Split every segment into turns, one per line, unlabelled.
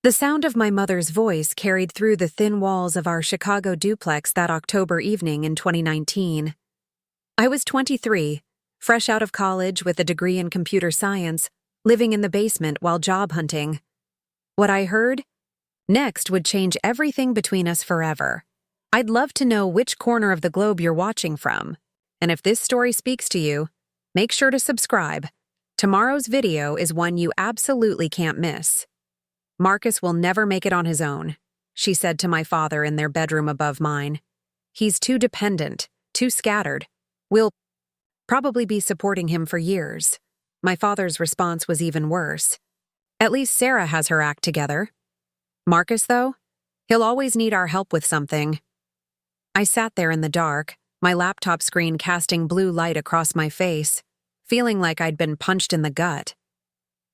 The sound of my mother's voice carried through the thin walls of our Chicago duplex that October evening in 2019. I was 23, fresh out of college with a degree in computer science, living in the basement while job hunting. What I heard next would change everything between us forever. I'd love to know which corner of the globe you're watching from. And if this story speaks to you, make sure to subscribe. Tomorrow's video is one you absolutely can't miss. "Marcus will never make it on his own," she said to my father in their bedroom above mine. "He's too dependent, too scattered. We'll probably be supporting him for years." My father's response was even worse. "At least Sarah has her act together. Marcus, though, he'll always need our help with something." I sat there in the dark, my laptop screen casting blue light across my face, feeling like I'd been punched in the gut.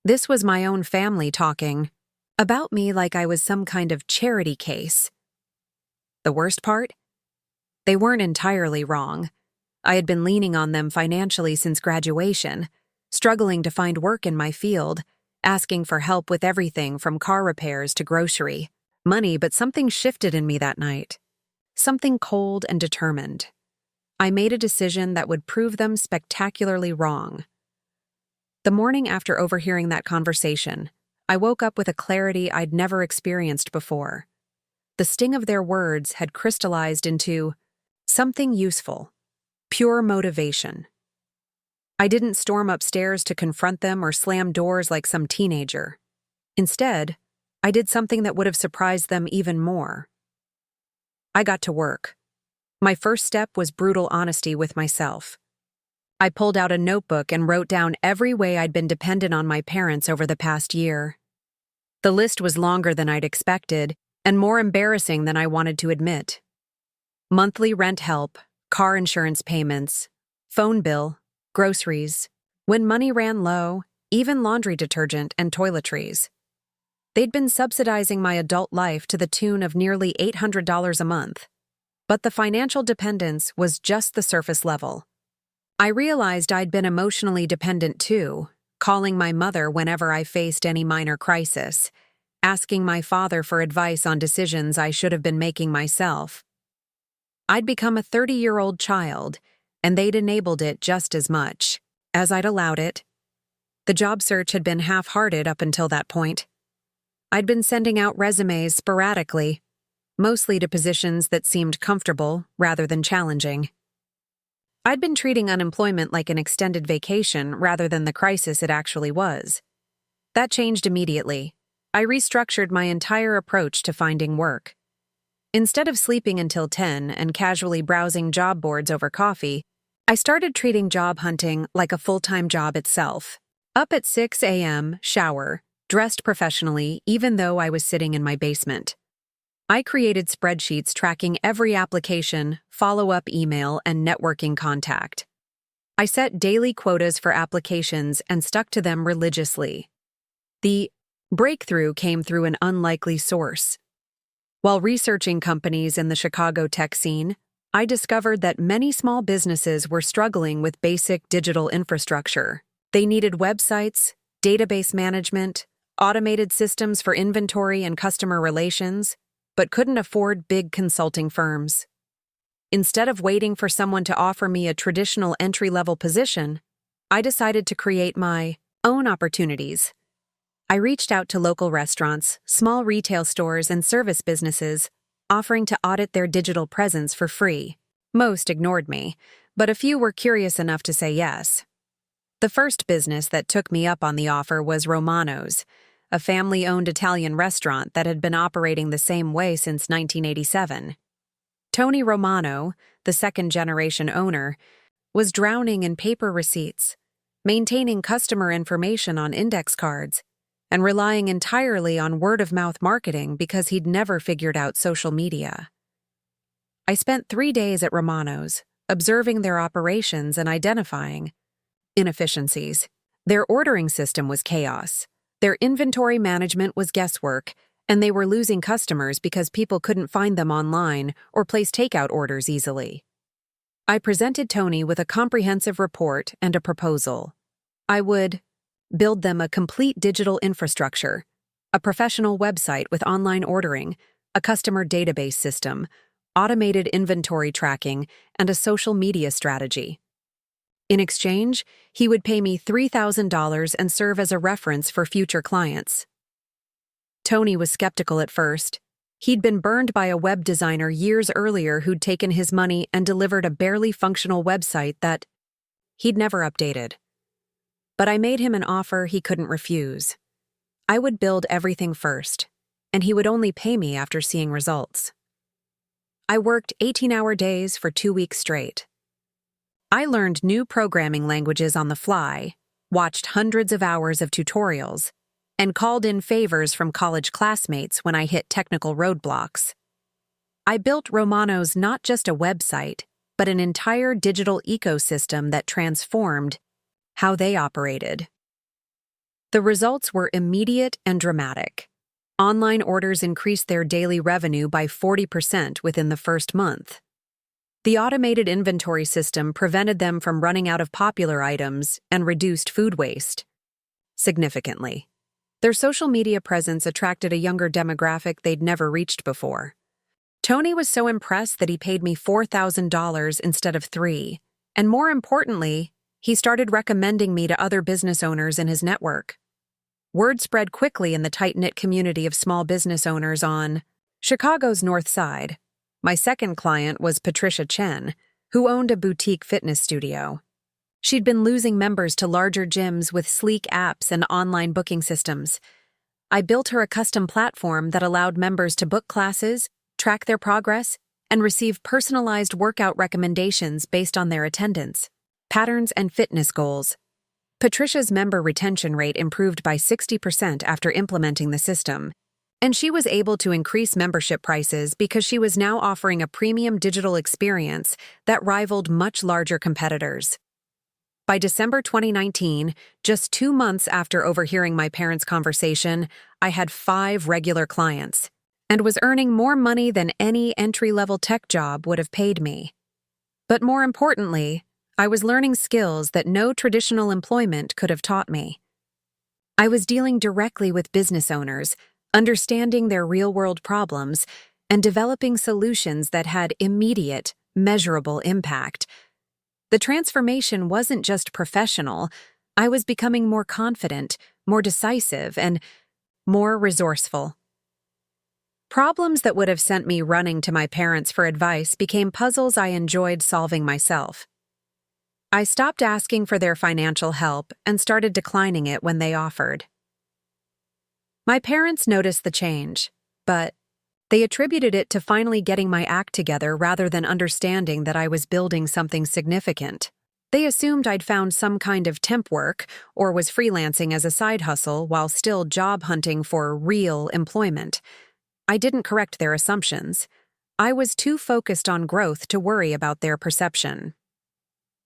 This was my own family talking about me like I was some kind of charity case. The worst part? They weren't entirely wrong. I had been leaning on them financially since graduation, struggling to find work in my field, asking for help with everything from car repairs to grocery. Money, but something shifted in me that night. Something cold and determined. I made a decision that would prove them spectacularly wrong. The morning after overhearing that conversation, I woke up with a clarity I'd never experienced before. The sting of their words had crystallized into something useful, pure motivation. I didn't storm upstairs to confront them or slam doors like some teenager. Instead, I did something that would have surprised them even more. I got to work. My first step was brutal honesty with myself. I pulled out a notebook and wrote down every way I'd been dependent on my parents over the past year. The list was longer than I'd expected and more embarrassing than I wanted to admit. Monthly rent help, car insurance payments, phone bill, groceries, when money ran low, even laundry detergent and toiletries. They'd been subsidizing my adult life to the tune of nearly $800 a month. But the financial dependence was just the surface level. I realized I'd been emotionally dependent too, calling my mother whenever I faced any minor crisis, asking my father for advice on decisions I should have been making myself. I'd become a 30-year-old child, and they'd enabled it just as much as I'd allowed it. The job search had been half-hearted up until that point. I'd been sending out resumes sporadically, mostly to positions that seemed comfortable rather than challenging. I'd been treating unemployment like an extended vacation rather than the crisis it actually was. That changed immediately. I restructured my entire approach to finding work. Instead of sleeping until 10 and casually browsing job boards over coffee, I started treating job hunting like a full-time job itself. Up at 6 a.m., shower, dressed professionally even though I was sitting in my basement. I created spreadsheets tracking every application, follow-up email, and networking contact. I set daily quotas for applications and stuck to them religiously. The breakthrough came through an unlikely source. While researching companies in the Chicago tech scene, I discovered that many small businesses were struggling with basic digital infrastructure. They needed websites, database management, automated systems for inventory and customer relations, but couldn't afford big consulting firms. Instead of waiting for someone to offer me a traditional entry-level position, I decided to create my own opportunities. I reached out to local restaurants, small retail stores, and service businesses, offering to audit their digital presence for free. Most ignored me, but a few were curious enough to say yes. The first business that took me up on the offer was Romano's, a family-owned Italian restaurant that had been operating the same way since 1987. Tony Romano, the second-generation owner, was drowning in paper receipts, maintaining customer information on index cards, and relying entirely on word-of-mouth marketing because he'd never figured out social media. I spent 3 days at Romano's, observing their operations and identifying inefficiencies. Their ordering system was chaos. Their inventory management was guesswork, and they were losing customers because people couldn't find them online or place takeout orders easily. I presented Tony with a comprehensive report and a proposal. I would build them a complete digital infrastructure, a professional website with online ordering, a customer database system, automated inventory tracking, and a social media strategy. In exchange, he would pay me $3,000 and serve as a reference for future clients. Tony was skeptical at first. He'd been burned by a web designer years earlier who'd taken his money and delivered a barely functional website that he'd never updated. But I made him an offer he couldn't refuse. I would build everything first, and he would only pay me after seeing results. I worked 18-hour days for 2 weeks straight. I learned new programming languages on the fly, watched hundreds of hours of tutorials, and called in favors from college classmates when I hit technical roadblocks. I built Romano's not just a website, but an entire digital ecosystem that transformed how they operated. The results were immediate and dramatic. Online orders increased their daily revenue by 40% within the first month. The automated inventory system prevented them from running out of popular items and reduced food waste significantly. Their social media presence attracted a younger demographic they'd never reached before. Tony was so impressed that he paid me $4,000 instead of $3,000, and more importantly, he started recommending me to other business owners in his network. Word spread quickly in the tight-knit community of small business owners on Chicago's North Side. My second client was Patricia Chen, who owned a boutique fitness studio. She'd been losing members to larger gyms with sleek apps and online booking systems. I built her a custom platform that allowed members to book classes, track their progress, and receive personalized workout recommendations based on their attendance, patterns, and fitness goals. Patricia's member retention rate improved by 60% after implementing the system, and she was able to increase membership prices because she was now offering a premium digital experience that rivaled much larger competitors. By December 2019, just 2 months after overhearing my parents' conversation, I had 5 regular clients and was earning more money than any entry-level tech job would have paid me. But more importantly, I was learning skills that no traditional employment could have taught me. I was dealing directly with business owners, understanding their real-world problems, and developing solutions that had immediate, measurable impact. The transformation wasn't just professional. I was becoming more confident, more decisive, and more resourceful. Problems that would have sent me running to my parents for advice became puzzles I enjoyed solving myself. I stopped asking for their financial help and started declining it when they offered. My parents noticed the change, but they attributed it to finally getting my act together rather than understanding that I was building something significant. They assumed I'd found some kind of temp work or was freelancing as a side hustle while still job hunting for real employment. I didn't correct their assumptions. I was too focused on growth to worry about their perception.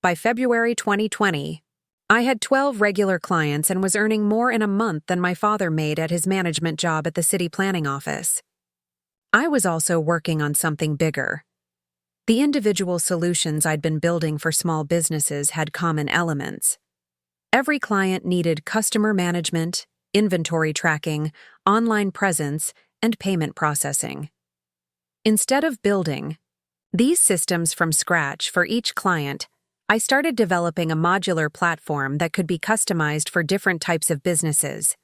By February 2020, I had 12 regular clients and was earning more in a month than my father made at his management job at the city planning office. I was also working on something bigger. The individual solutions I'd been building for small businesses had common elements. Every client needed customer management, inventory tracking, online presence, and payment processing. Instead of building these systems from scratch for each client, I started developing a modular platform that could be customized for different types of businesses.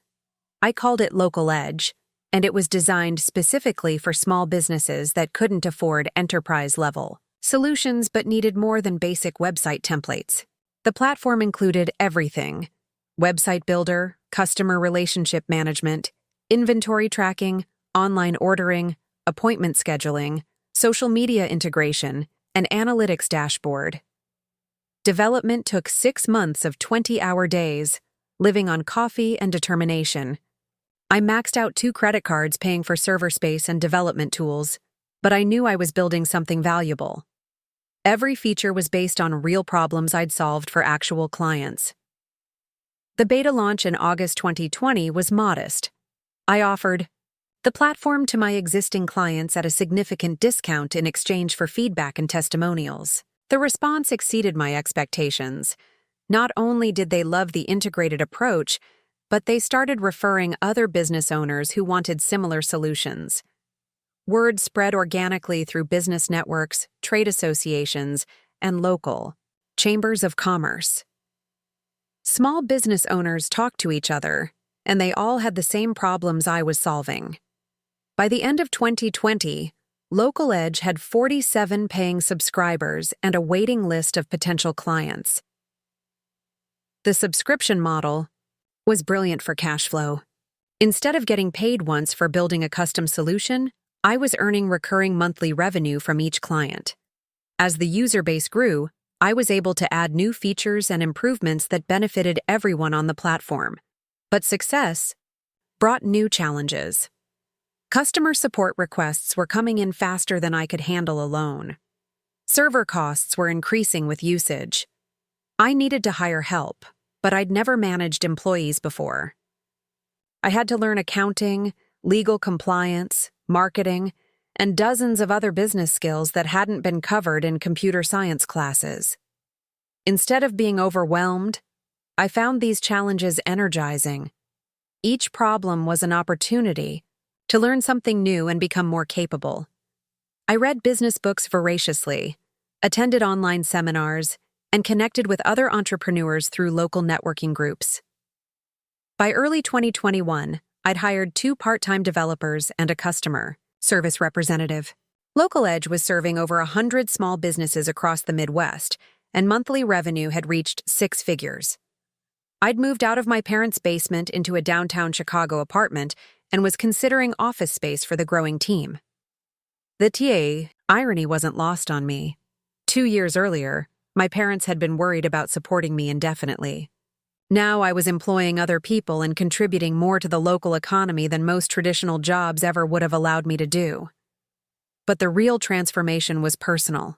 I called it Local Edge, and it was designed specifically for small businesses that couldn't afford enterprise-level solutions but needed more than basic website templates. The platform included everything: website builder, customer relationship management, inventory tracking, online ordering, appointment scheduling, social media integration, and analytics dashboard. Development took 6 months of 20-hour days, living on coffee and determination. I maxed out 2 credit cards paying for server space and development tools, but I knew I was building something valuable. Every feature was based on real problems I'd solved for actual clients. The beta launch in August 2020 was modest. I offered the platform to my existing clients at a significant discount in exchange for feedback and testimonials. The response exceeded my expectations. Not only did they love the integrated approach, but they started referring other business owners who wanted similar solutions. Word spread organically through business networks, trade associations, and local chambers of commerce. Small business owners talked to each other, and they all had the same problems I was solving. By the end of 2020, Local Edge had 47 paying subscribers and a waiting list of potential clients. The subscription model was brilliant for cash flow. Instead of getting paid once for building a custom solution, I was earning recurring monthly revenue from each client. As the user base grew, I was able to add new features and improvements that benefited everyone on the platform. But success brought new challenges. Customer support requests were coming in faster than I could handle alone. Server costs were increasing with usage. I needed to hire help, but I'd never managed employees before. I had to learn accounting, legal compliance, marketing, and dozens of other business skills that hadn't been covered in computer science classes. Instead of being overwhelmed, I found these challenges energizing. Each problem was an opportunity to learn something new and become more capable. I read business books voraciously, attended online seminars, and connected with other entrepreneurs through local networking groups. By early 2021, I'd hired 2 part-time developers and a customer service representative. Local Edge was serving over 100 small businesses across the Midwest, and monthly revenue had reached 6 figures. I'd moved out of my parents' basement into a downtown Chicago apartment and was considering office space for the growing team. The irony wasn't lost on me. 2 years earlier, my parents had been worried about supporting me indefinitely. Now I was employing other people and contributing more to the local economy than most traditional jobs ever would have allowed me to do. But the real transformation was personal.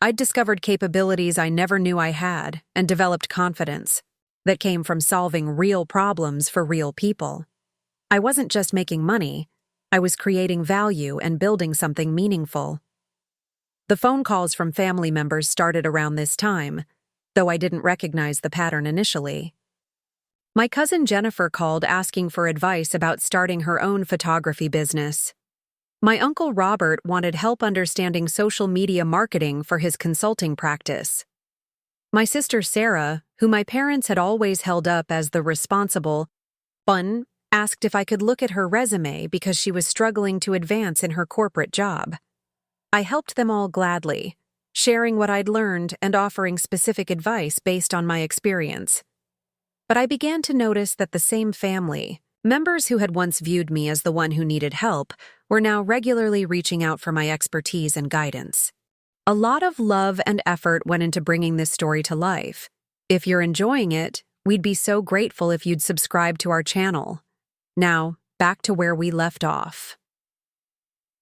I'd discovered capabilities I never knew I had and developed confidence that came from solving real problems for real people. I wasn't just making money, I was creating value and building something meaningful. The phone calls from family members started around this time, though I didn't recognize the pattern initially. My cousin Jennifer called asking for advice about starting her own photography business. My uncle Robert wanted help understanding social media marketing for his consulting practice. My sister Sarah, who my parents had always held up as the responsible one, asked if I could look at her resume because she was struggling to advance in her corporate job. I helped them all gladly, sharing what I'd learned and offering specific advice based on my experience. But I began to notice that the same family, members who had once viewed me as the one who needed help, were now regularly reaching out for my expertise and guidance. A lot of love and effort went into bringing this story to life. If you're enjoying it, we'd be so grateful if you'd subscribe to our channel. Now, back to where we left off.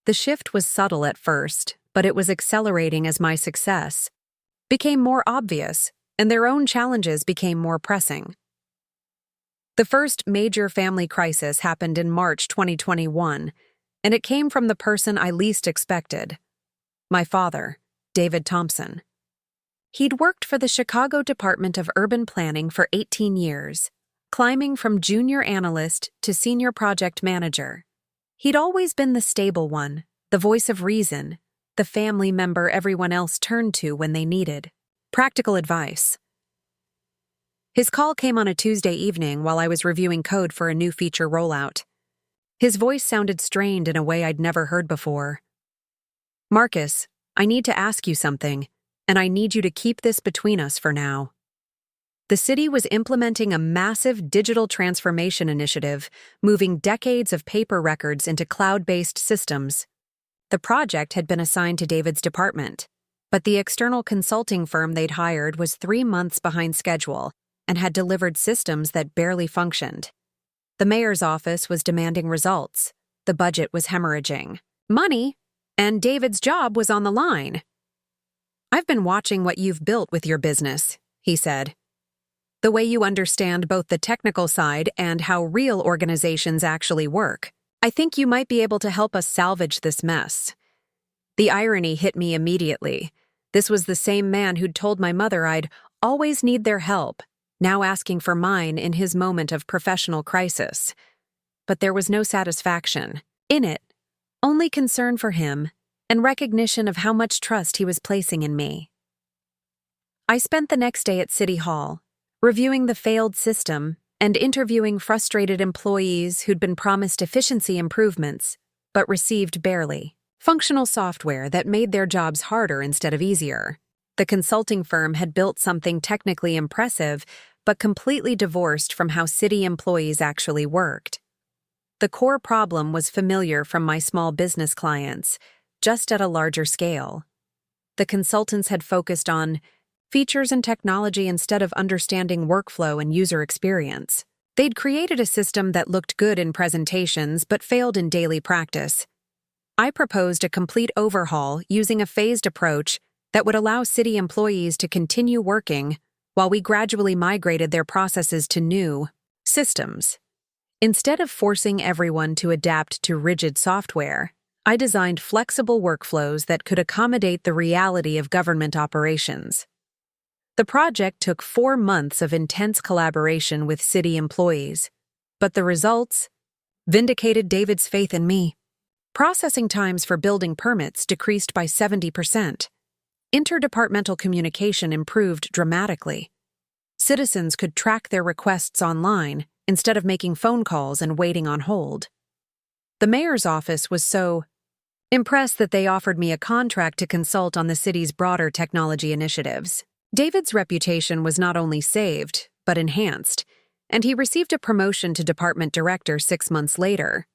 The shift was subtle at first, but it was accelerating as my success became more obvious and their own challenges became more pressing. The first major family crisis happened in March 2021, and it came from the person I least expected. My father, David Thompson. He'd worked for the Chicago Department of Urban Planning for 18 years, climbing from junior analyst to senior project manager. He'd always been the stable one, the voice of reason, the family member everyone else turned to when they needed practical advice. His call came on a Tuesday evening while I was reviewing code for a new feature rollout. His voice sounded strained in a way I'd never heard before. "Marcus, I need to ask you something, and I need you to keep this between us for now." The city was implementing a massive digital transformation initiative, moving decades of paper records into cloud-based systems. The project had been assigned to David's department, but the external consulting firm they'd hired was 3 months behind schedule and had delivered systems that barely functioned. The mayor's office was demanding results. The budget was hemorrhaging money, and David's job was on the line. "I've been watching what you've built with your business," he said. "The way you understand both the technical side and how real organizations actually work. I think you might be able to help us salvage this mess." The irony hit me immediately. This was the same man who'd told my mother I'd always need their help, now asking for mine in his moment of professional crisis. But there was no satisfaction in it, only concern for him and recognition of how much trust he was placing in me. I spent the next day at City Hall, reviewing the failed system and interviewing frustrated employees who'd been promised efficiency improvements, but received barely. Functional software that made their jobs harder instead of easier. The consulting firm had built something technically impressive, but completely divorced from how city employees actually worked. The core problem was familiar from my small business clients, just at a larger scale. The consultants had focused on features and technology instead of understanding workflow and user experience. They'd created a system that looked good in presentations but failed in daily practice. I proposed a complete overhaul using a phased approach that would allow city employees to continue working while we gradually migrated their processes to new systems. Instead of forcing everyone to adapt to rigid software, I designed flexible workflows that could accommodate the reality of government operations. The project took 4 months of intense collaboration with city employees, but the results vindicated David's faith in me. Processing times for building permits decreased by 70%. Interdepartmental communication improved dramatically. Citizens could track their requests online instead of making phone calls and waiting on hold. The mayor's office was so impressed that they offered me a contract to consult on the city's broader technology initiatives. David's reputation was not only saved, but enhanced, and he received a promotion to department director 6 months later.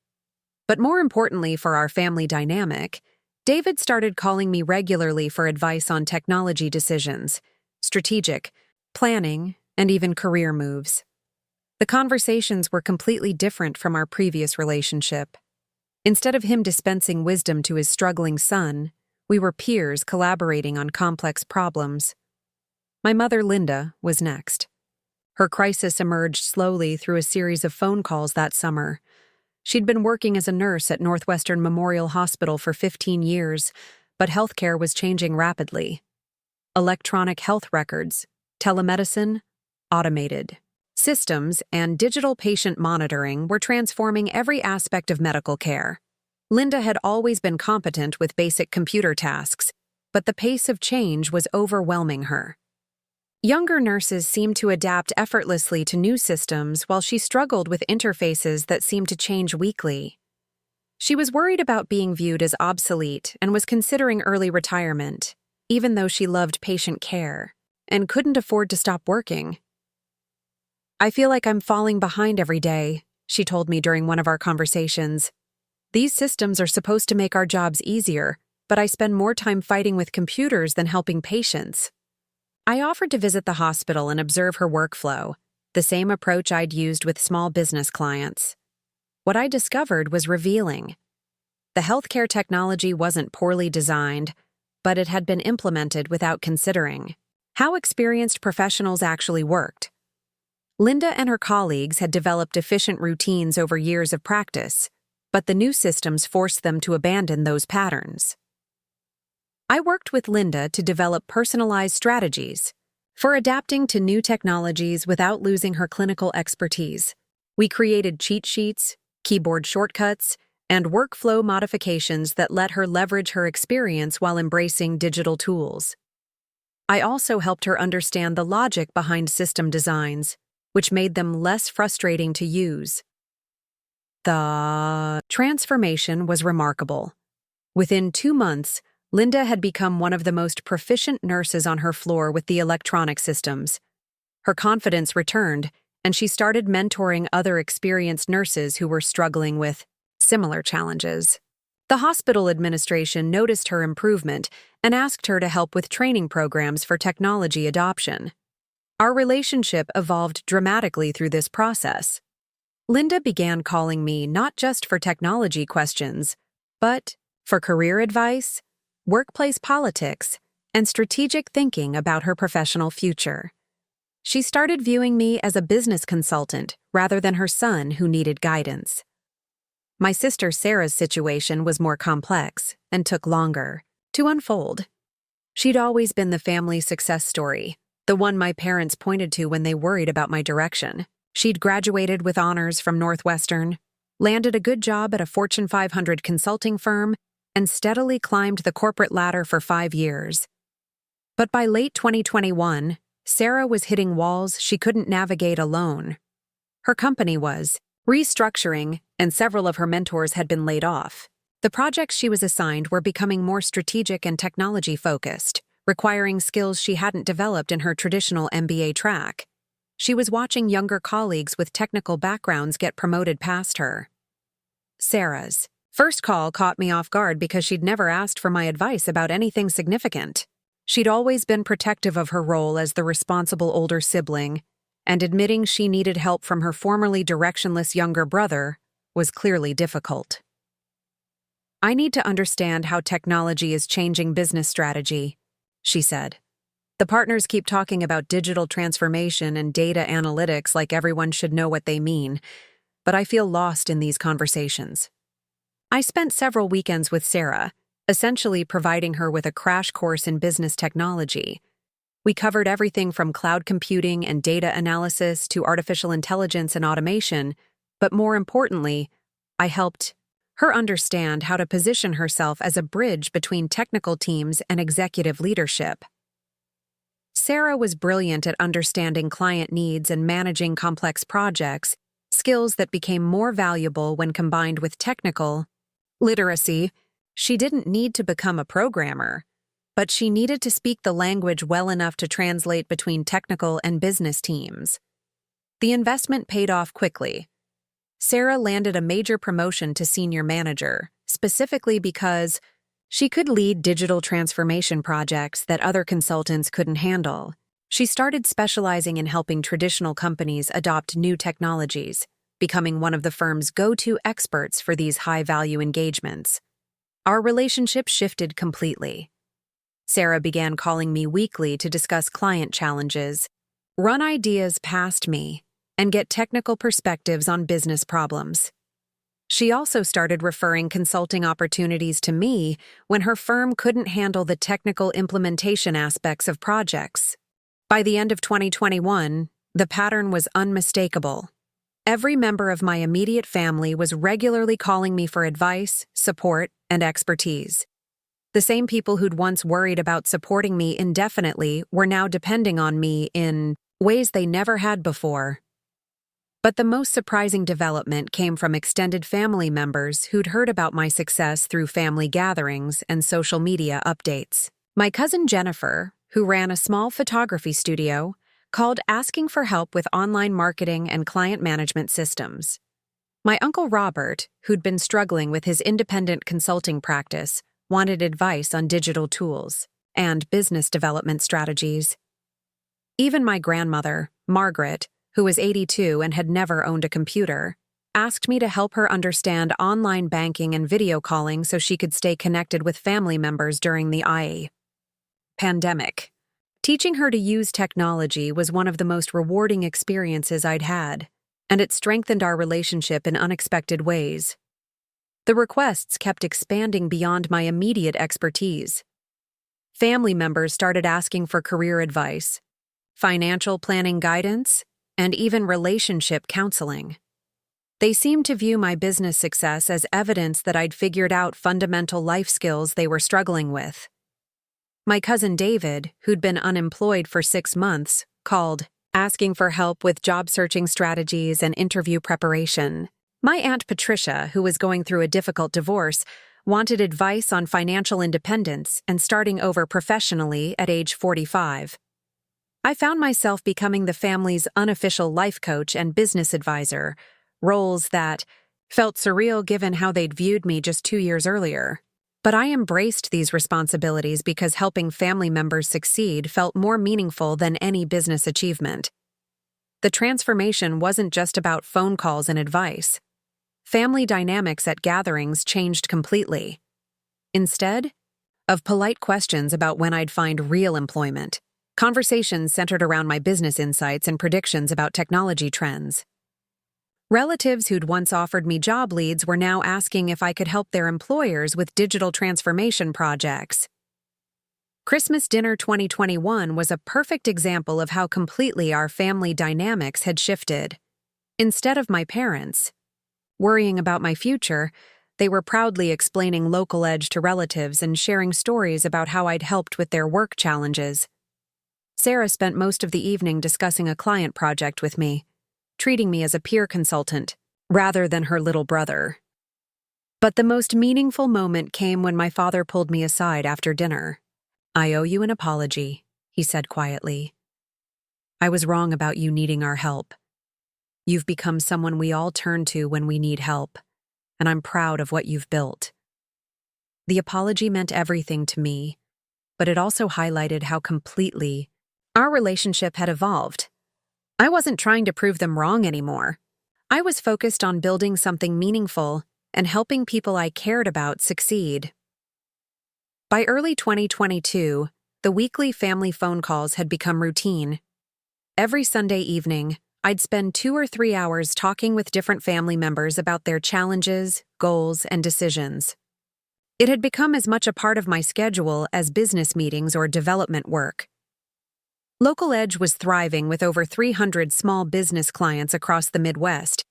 But more importantly for our family dynamic, David started calling me regularly for advice on technology decisions, strategic planning, and even career moves. The conversations were completely different from our previous relationship. Instead of him dispensing wisdom to his struggling son, we were peers collaborating on complex problems. My mother, Linda, was next. Her crisis emerged slowly through a series of phone calls that summer. She'd been working as a nurse at Northwestern Memorial Hospital for 15 years, but healthcare was changing rapidly. Electronic health records, telemedicine, automated systems, and digital patient monitoring were transforming every aspect of medical care. Linda had always been competent with basic computer tasks, but the pace of change was overwhelming her. Younger nurses seemed to adapt effortlessly to new systems while she struggled with interfaces that seemed to change weekly. She was worried about being viewed as obsolete and was considering early retirement, even though she loved patient care and couldn't afford to stop working. "I feel like I'm falling behind every day," she told me during one of our conversations. "These systems are supposed to make our jobs easier, but I spend more time fighting with computers than helping patients." I offered to visit the hospital and observe her workflow, the same approach I'd used with small business clients. What I discovered was revealing. The healthcare technology wasn't poorly designed, but it had been implemented without considering how experienced professionals actually worked. Linda and her colleagues had developed efficient routines over years of practice, but the new systems forced them to abandon those patterns. I worked with Linda to develop personalized strategies for adapting to new technologies without losing her clinical expertise. We created cheat sheets, keyboard shortcuts, and workflow modifications that let her leverage her experience while embracing digital tools. I also helped her understand the logic behind system designs, which made them less frustrating to use. The transformation was remarkable. Within 2 months, Linda had become one of the most proficient nurses on her floor with the electronic systems. Her confidence returned, and she started mentoring other experienced nurses who were struggling with similar challenges. The hospital administration noticed her improvement and asked her to help with training programs for technology adoption. Our relationship evolved dramatically through this process. Linda began calling me not just for technology questions, but for career advice, workplace politics, and strategic thinking about her professional future. She started viewing me as a business consultant rather than her son who needed guidance. My sister Sarah's situation was more complex and took longer to unfold. She'd always been the family success story, the the one my parents pointed to when they worried about my direction. She'd graduated with honors from Northwestern, landed a good job at a Fortune 500 consulting firm, and steadily climbed the corporate ladder for 5 years. But by late 2021, Sarah was hitting walls she couldn't navigate alone. Her company was restructuring, and several of her mentors had been laid off. The projects she was assigned were becoming more strategic and technology-focused, requiring skills she hadn't developed in her traditional MBA track. She was watching younger colleagues with technical backgrounds get promoted past her. Sarah's first call caught me off guard because she'd never asked for my advice about anything significant. She'd always been protective of her role as the responsible older sibling, and admitting she needed help from her formerly directionless younger brother was clearly difficult. "I need to understand how technology is changing business strategy," she said. "The partners keep talking about digital transformation and data analytics like everyone should know what they mean, but I feel lost in these conversations." I spent several weekends with Sarah, essentially providing her with a crash course in business technology. We covered everything from cloud computing and data analysis to artificial intelligence and automation, but more importantly, I helped her understand how to position herself as a bridge between technical teams and executive leadership. Sarah was brilliant at understanding client needs and managing complex projects, skills that became more valuable when combined with technical literacy. She didn't need to become a programmer, but she needed to speak the language well enough to translate between technical and business teams. The investment paid off quickly. Sarah landed a major promotion to senior manager, specifically because she could lead digital transformation projects that other consultants couldn't handle. She started specializing in helping traditional companies adopt new technologies, becoming one of the firm's go-to experts for these high-value engagements. Our relationship shifted completely. Sarah began calling me weekly to discuss client challenges, run ideas past me, and get technical perspectives on business problems. She also started referring consulting opportunities to me when her firm couldn't handle the technical implementation aspects of projects. By the end of 2021, the pattern was unmistakable. Every member of my immediate family was regularly calling me for advice, support, and expertise. The same people who'd once worried about supporting me indefinitely were now depending on me in ways they never had before. But the most surprising development came from extended family members who'd heard about my success through family gatherings and social media updates. My cousin Jennifer, who ran a small photography studio, called asking for help with online marketing and client management systems. My uncle Robert, who'd been struggling with his independent consulting practice, wanted advice on digital tools and business development strategies. Even my grandmother, Margaret, who was 82 and had never owned a computer, asked me to help her understand online banking and video calling so she could stay connected with family members during the pandemic. Teaching her to use technology was one of the most rewarding experiences I'd had, and it strengthened our relationship in unexpected ways. The requests kept expanding beyond my immediate expertise. Family members started asking for career advice, financial planning guidance, and even relationship counseling. They seemed to view my business success as evidence that I'd figured out fundamental life skills they were struggling with. My cousin David, who'd been unemployed for 6 months, called, asking for help with job searching strategies and interview preparation. My Aunt Patricia, who was going through a difficult divorce, wanted advice on financial independence and starting over professionally at age 45. I found myself becoming the family's unofficial life coach and business advisor, roles that felt surreal given how they'd viewed me just 2 years earlier. But I embraced these responsibilities because helping family members succeed felt more meaningful than any business achievement. The transformation wasn't just about phone calls and advice. Family dynamics at gatherings changed completely. Instead of polite questions about when I'd find real employment, conversations centered around my business insights and predictions about technology trends. Relatives who'd once offered me job leads were now asking if I could help their employers with digital transformation projects. Christmas dinner 2021 was a perfect example of how completely our family dynamics had shifted. Instead of my parents worrying about my future, they were proudly explaining local edge to relatives and sharing stories about how I'd helped with their work challenges. Sarah spent most of the evening discussing a client project with me, treating me as a peer consultant rather than her little brother. But the most meaningful moment came when my father pulled me aside after dinner. "I owe you an apology," he said quietly. "I was wrong about you needing our help. You've become someone we all turn to when we need help, and I'm proud of what you've built." The apology meant everything to me, but it also highlighted how completely our relationship had evolved. I wasn't trying to prove them wrong anymore. I was focused on building something meaningful and helping people I cared about succeed. By early 2022, the weekly family phone calls had become routine. Every Sunday evening, I'd spend 2 or 3 hours talking with different family members about their challenges, goals, and decisions. It had become as much a part of my schedule as business meetings or development work. Local Edge was thriving with over 300 small business clients across the Midwest,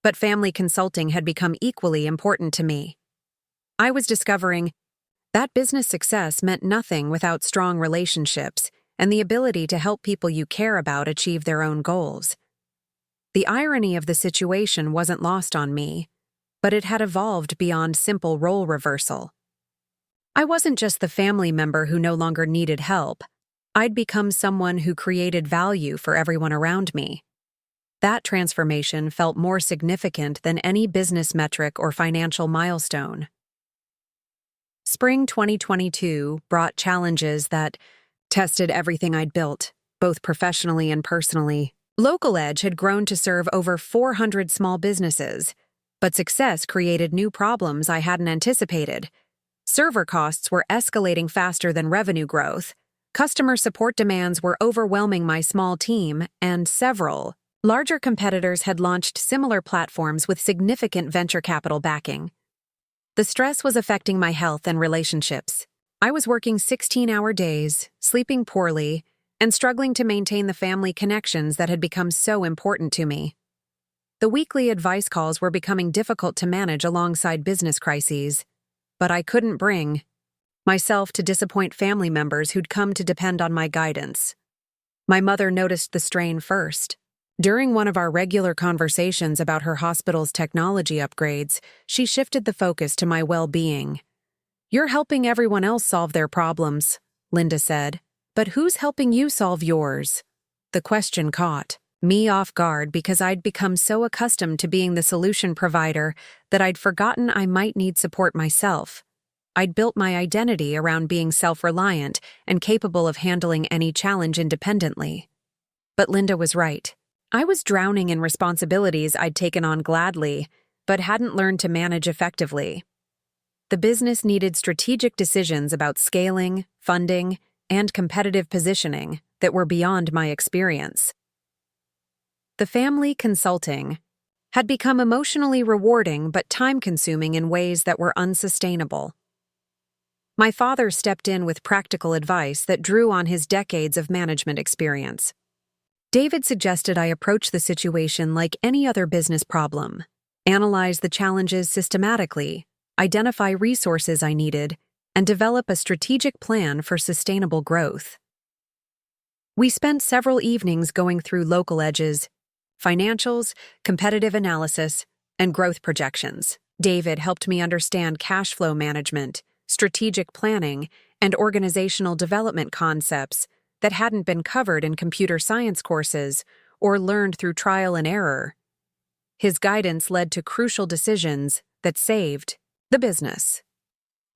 but family consulting had become equally important to me. I was discovering that business success meant nothing without strong relationships and the ability to help people you care about achieve their own goals. The irony of the situation wasn't lost on me, but it had evolved beyond simple role reversal. I wasn't just the family member who no longer needed help. I'd become someone who created value for everyone around me. That transformation felt more significant than any business metric or financial milestone. Spring 2022 brought challenges that tested everything I'd built, both professionally and personally. Local Edge had grown to serve over 400 small businesses, but success created new problems I hadn't anticipated. Server costs were escalating faster than revenue growth, customer support demands were overwhelming my small team, and several larger competitors had launched similar platforms with significant venture capital backing. The stress was affecting my health and relationships. I was working 16-hour days, sleeping poorly, and struggling to maintain the family connections that had become so important to me. The weekly advice calls were becoming difficult to manage alongside business crises, but I couldn't bring myself to disappoint family members who'd come to depend on my guidance. My mother noticed the strain first. During one of our regular conversations about her hospital's technology upgrades, she shifted the focus to my well-being. "You're helping everyone else solve their problems," Linda said, "but who's helping you solve yours?" The question caught me off guard because I'd become so accustomed to being the solution provider that I'd forgotten I might need support myself. I'd built my identity around being self-reliant and capable of handling any challenge independently. But Linda was right. I was drowning in responsibilities I'd taken on gladly, but hadn't learned to manage effectively. The business needed strategic decisions about scaling, funding, and competitive positioning that were beyond my experience. The family consulting had become emotionally rewarding but time-consuming in ways that were unsustainable. My father stepped in with practical advice that drew on his decades of management experience. David suggested I approach the situation like any other business problem, analyze the challenges systematically, identify resources I needed, and develop a strategic plan for sustainable growth. We spent several evenings going through Local Edge's financials, competitive analysis, and growth projections. David helped me understand cash flow management, strategic planning, and organizational development concepts that hadn't been covered in computer science courses or learned through trial and error. His guidance led to crucial decisions that saved the business.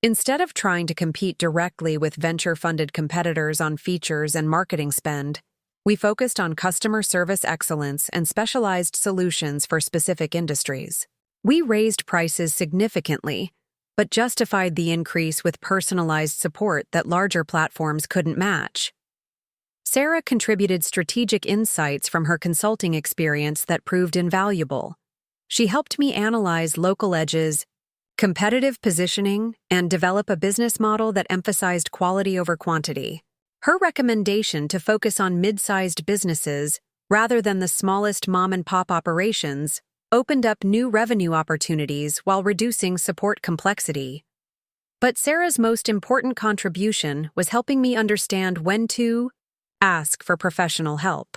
Instead of trying to compete directly with venture-funded competitors on features and marketing spend, we focused on customer service excellence and specialized solutions for specific industries. We raised prices significantly, but justified the increase with personalized support that larger platforms couldn't match. Sarah contributed strategic insights from her consulting experience that proved invaluable. She helped me analyze Local Edge's competitive positioning, and develop a business model that emphasized quality over quantity. Her recommendation to focus on mid-sized businesses rather than the smallest mom-and-pop operations opened up new revenue opportunities while reducing support complexity. But Sarah's most important contribution was helping me understand when to ask for professional help.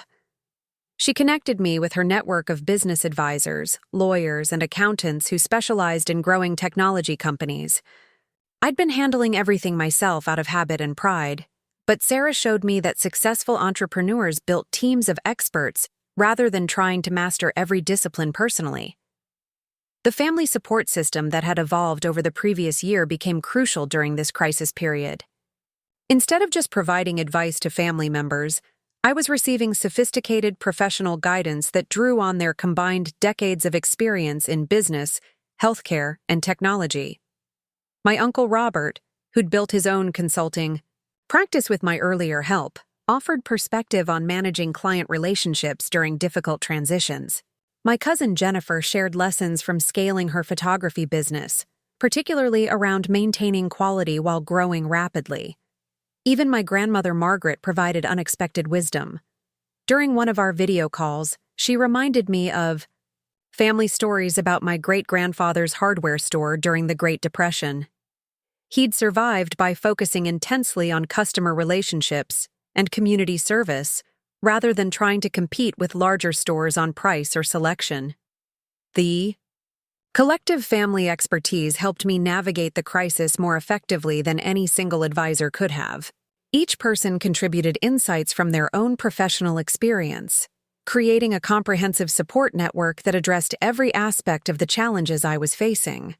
She connected me with her network of business advisors, lawyers, and accountants who specialized in growing technology companies. I'd been handling everything myself out of habit and pride, but Sarah showed me that successful entrepreneurs built teams of experts rather than trying to master every discipline personally. The family support system that had evolved over the previous year became crucial during this crisis period. Instead of just providing advice to family members, I was receiving sophisticated professional guidance that drew on their combined decades of experience in business, healthcare, and technology. My uncle Robert, who'd built his own consulting practice with my earlier help, offered perspective on managing client relationships during difficult transitions. My cousin Jennifer shared lessons from scaling her photography business, particularly around maintaining quality while growing rapidly. Even my grandmother Margaret provided unexpected wisdom. During one of our video calls, she reminded me of family stories about my great-grandfather's hardware store during the Great Depression. He'd survived by focusing intensely on customer relationships and community service rather than trying to compete with larger stores on price or selection. The collective family expertise helped me navigate the crisis more effectively than any single advisor could have. Each person contributed insights from their own professional experience, creating a comprehensive support network that addressed every aspect of the challenges I was facing.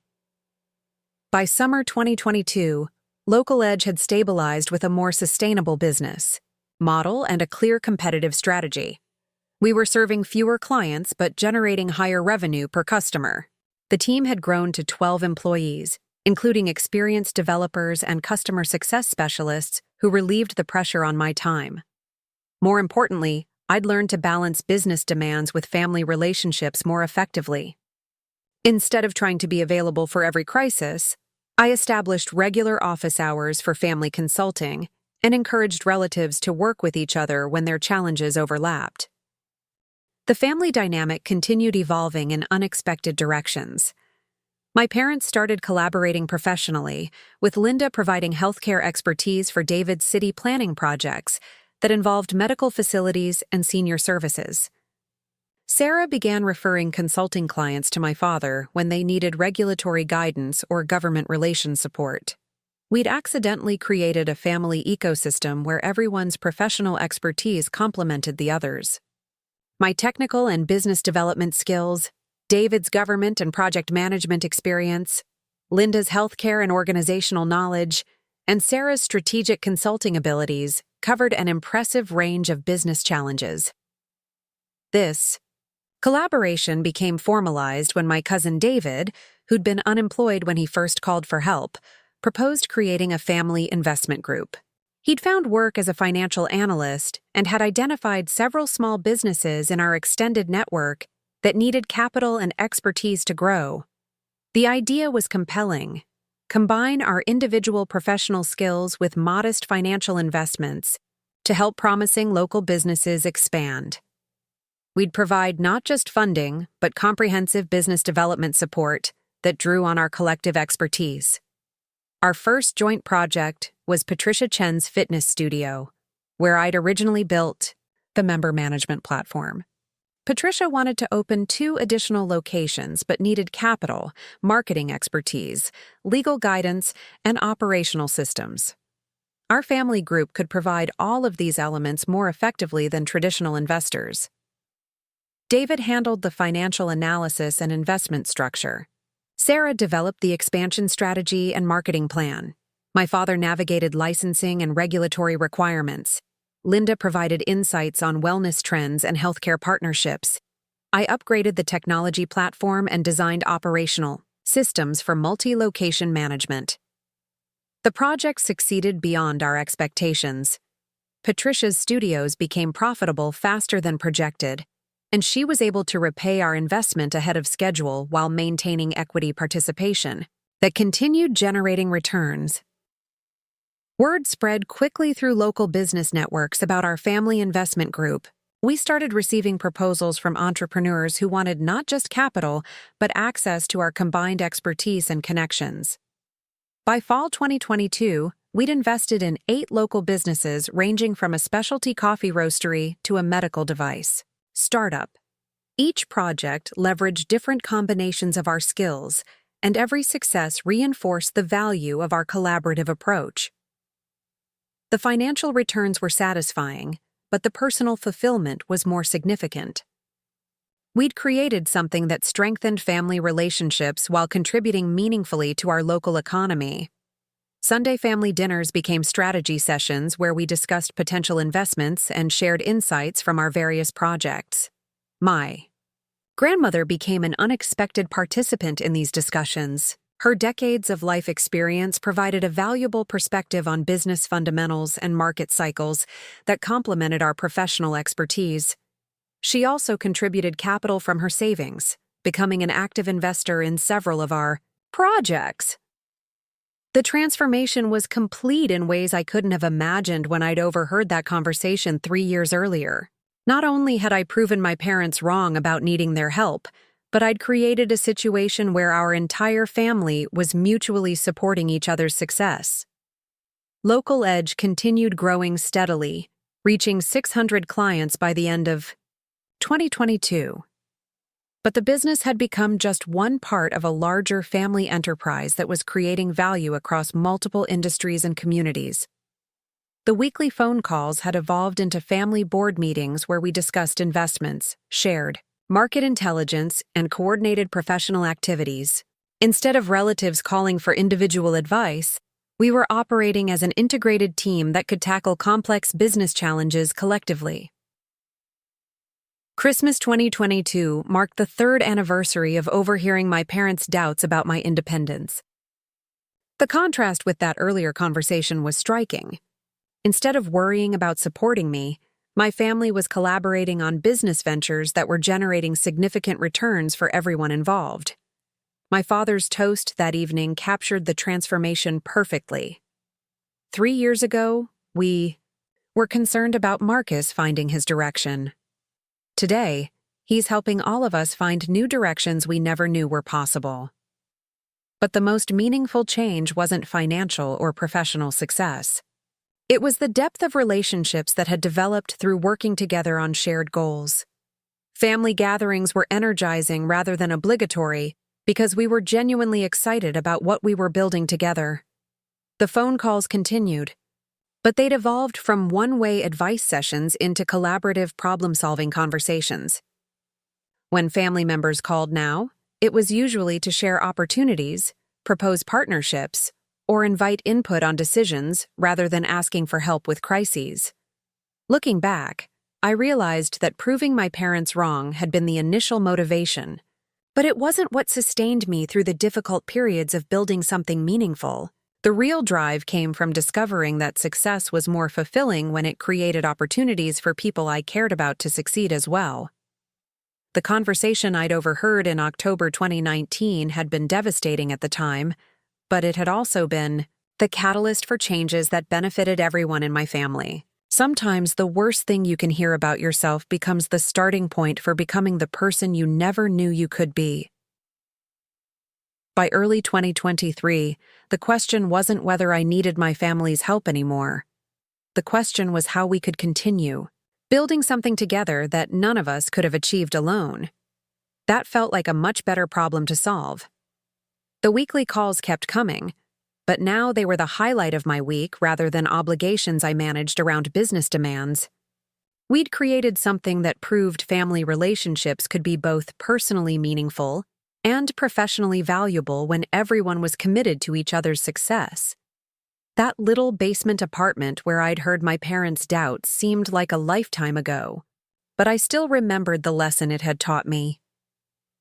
By summer 2022, Local Edge had stabilized with a more sustainable business model and a clear competitive strategy. We were serving fewer clients but generating higher revenue per customer. The team had grown to 12 employees, including experienced developers and customer success specialists who relieved the pressure on my time. More importantly, I'd learned to balance business demands with family relationships more effectively. Instead of trying to be available for every crisis, I established regular office hours for family consulting and encouraged relatives to work with each other when their challenges overlapped. The family dynamic continued evolving in unexpected directions. My parents started collaborating professionally, with Linda providing healthcare expertise for David's city planning projects that involved medical facilities and senior services. Sarah began referring consulting clients to my father when they needed regulatory guidance or government relations support. We'd accidentally created a family ecosystem where everyone's professional expertise complemented the others. My technical and business development skills, David's government and project management experience, Linda's healthcare and organizational knowledge, and Sarah's strategic consulting abilities covered an impressive range of business challenges. This collaboration became formalized when my cousin David, who'd been unemployed when he first called for help, proposed creating a family investment group. He'd found work as a financial analyst and had identified several small businesses in our extended network that needed capital and expertise to grow. The idea was compelling. Combine our individual professional skills with modest financial investments to help promising local businesses expand. We'd provide not just funding, but comprehensive business development support that drew on our collective expertise. Our first joint project was Patricia Chen's fitness studio, where I'd originally built the member management platform. Patricia wanted to open 2 additional locations but needed capital, marketing expertise, legal guidance, and operational systems. Our family group could provide all of these elements more effectively than traditional investors. David handled the financial analysis and investment structure. Sarah developed the expansion strategy and marketing plan. My father navigated licensing and regulatory requirements. Linda provided insights on wellness trends and healthcare partnerships. I upgraded the technology platform and designed operational systems for multi-location management. The project succeeded beyond our expectations. Patricia's studios became profitable faster than projected, and she was able to repay our investment ahead of schedule while maintaining equity participation. that continued generating returns. Word spread quickly through local business networks about our family investment group. We started receiving proposals from entrepreneurs who wanted not just capital, but access to our combined expertise and connections. By fall 2022, we'd invested in 8 local businesses ranging from a specialty coffee roastery to a medical device startup. Each project leveraged different combinations of our skills, and every success reinforced the value of our collaborative approach. The financial returns were satisfying, but the personal fulfillment was more significant. We'd created something that strengthened family relationships while contributing meaningfully to our local economy. Sunday family dinners became strategy sessions where we discussed potential investments and shared insights from our various projects. My grandmother became an unexpected participant in these discussions. Her decades of life experience provided a valuable perspective on business fundamentals and market cycles that complemented our professional expertise. She also contributed capital from her savings, becoming an active investor in several of our projects. The transformation was complete in ways I couldn't have imagined when I'd overheard that conversation 3 years earlier. Not only had I proven my parents wrong about needing their help, but I'd created a situation where our entire family was mutually supporting each other's success. Local Edge continued growing steadily, reaching 600 clients by the end of 2022. But the business had become just one part of a larger family enterprise that was creating value across multiple industries and communities. The weekly phone calls had evolved into family board meetings where we discussed investments, shared market intelligence, and coordinated professional activities. Instead of relatives calling for individual advice, we were operating as an integrated team that could tackle complex business challenges collectively. Christmas 2022 marked the 3rd anniversary of overhearing my parents' doubts about my independence. The contrast with that earlier conversation was striking. Instead of worrying about supporting me, my family was collaborating on business ventures that were generating significant returns for everyone involved. My father's toast that evening captured the transformation perfectly. 3 years ago, we were concerned about Marcus finding his direction. Today, he's helping all of us find new directions we never knew were possible. But the most meaningful change wasn't financial or professional success. It was the depth of relationships that had developed through working together on shared goals. Family gatherings were energizing rather than obligatory because we were genuinely excited about what we were building together. The phone calls continued, but they'd evolved from one-way advice sessions into collaborative problem-solving conversations. When family members called now, it was usually to share opportunities, propose partnerships, or invite input on decisions rather than asking for help with crises. Looking back, I realized that proving my parents wrong had been the initial motivation, but it wasn't what sustained me through the difficult periods of building something meaningful. The real drive came from discovering that success was more fulfilling when it created opportunities for people I cared about to succeed as well. The conversation I'd overheard in October 2019 had been devastating at the time, but it had also been the catalyst for changes that benefited everyone in my family. Sometimes the worst thing you can hear about yourself becomes the starting point for becoming the person you never knew you could be. By early 2023, the question wasn't whether I needed my family's help anymore. The question was how we could continue, building something together that none of us could have achieved alone. That felt like a much better problem to solve. The weekly calls kept coming, but now they were the highlight of my week rather than obligations I managed around business demands. We'd created something that proved family relationships could be both personally meaningful and professionally valuable when everyone was committed to each other's success. That little basement apartment where I'd heard my parents' doubts seemed like a lifetime ago, but I still remembered the lesson it had taught me.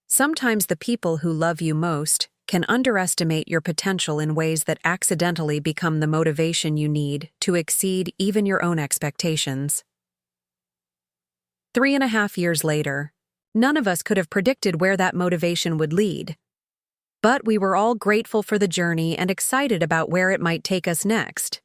Sometimes the people who love you most can underestimate your potential in ways that accidentally become the motivation you need to exceed even your own expectations. 3.5 years later, none of us could have predicted where that motivation would lead. but we were all grateful for the journey and excited about where it might take us next.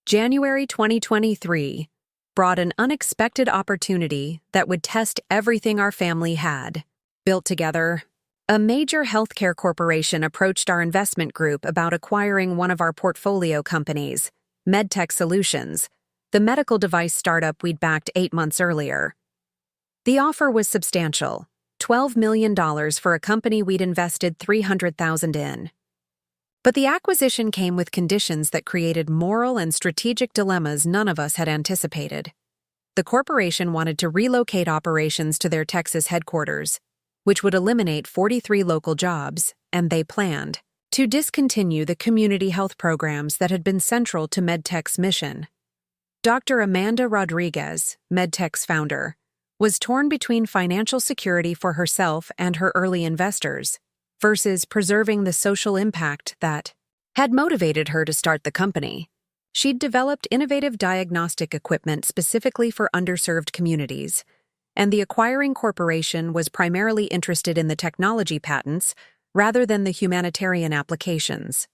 January 2023 brought an unexpected opportunity that would test everything our family had built together. A major healthcare corporation approached our investment group about acquiring one of our portfolio companies, MedTech Solutions, the medical device startup we'd backed 8 months earlier. The offer was substantial, $12 million for a company we'd invested $300,000 in. But the acquisition came with conditions that created moral and strategic dilemmas none of us had anticipated. The corporation wanted to relocate operations to their Texas headquarters, which would eliminate 43 local jobs, and they planned to discontinue the community health programs that had been central to MedTech's mission. Dr. Amanda Rodriguez, MedTech's founder, was torn between financial security for herself and her early investors versus preserving the social impact that had motivated her to start the company. She'd developed innovative diagnostic equipment specifically for underserved communities, and the acquiring corporation was primarily interested in the technology patents rather than the humanitarian applications.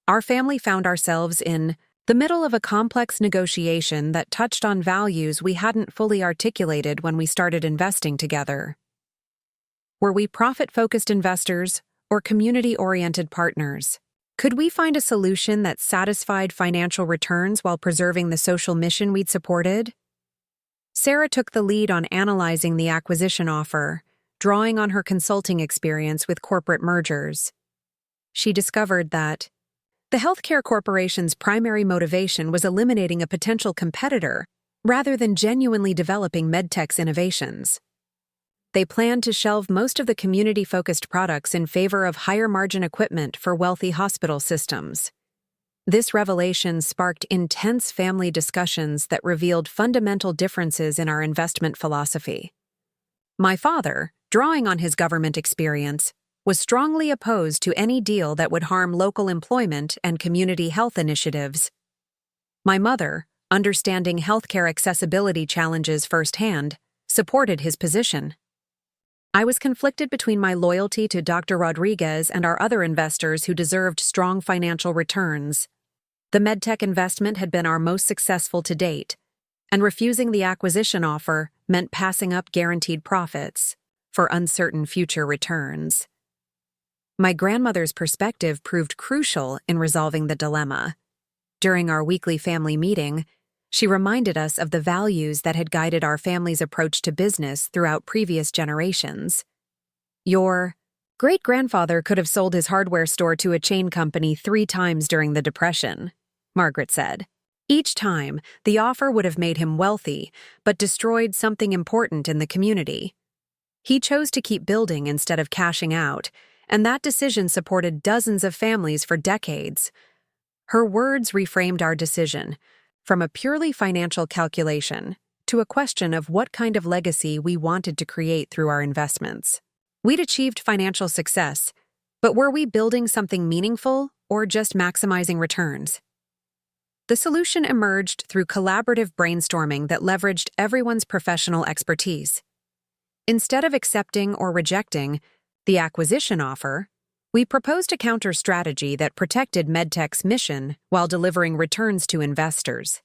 Our family found ourselves in the middle of a complex negotiation that touched on values we hadn't fully articulated when we started investing together. Were we profit-focused investors or community-oriented partners? Could we find a solution that satisfied financial returns while preserving the social mission we'd supported? Sarah took the lead on analyzing the acquisition offer, drawing on her consulting experience with corporate mergers. She discovered that the healthcare corporation's primary motivation was eliminating a potential competitor rather than genuinely developing MedTech's innovations. They planned to shelve most of the community-focused products in favor of higher-margin equipment for wealthy hospital systems. This revelation sparked intense family discussions that revealed fundamental differences in our investment philosophy. My father, drawing on his government experience, was strongly opposed to any deal that would harm local employment and community health initiatives. My mother, understanding healthcare accessibility challenges firsthand, supported his position. I was conflicted between my loyalty to Dr. Rodriguez and our other investors who deserved strong financial returns. The MedTech investment had been our most successful to date, and refusing the acquisition offer meant passing up guaranteed profits for uncertain future returns. My grandmother's perspective proved crucial in resolving the dilemma. During our weekly family meeting, she reminded us of the values that had guided our family's approach to business throughout previous generations. Your great-grandfather could have sold his hardware store to a chain company 3 times during the Depression, Margaret said. Each time, the offer would have made him wealthy, but destroyed something important in the community. He chose to keep building instead of cashing out, and that decision supported dozens of families for decades. Her words reframed our decision, from a purely financial calculation to a question of what kind of legacy we wanted to create through our investments. We'd achieved financial success, but were we building something meaningful or just maximizing returns? The solution emerged through collaborative brainstorming that leveraged everyone's professional expertise. Instead of accepting or rejecting the acquisition offer, we proposed a counter-strategy that protected MedTech's mission while delivering returns to investors.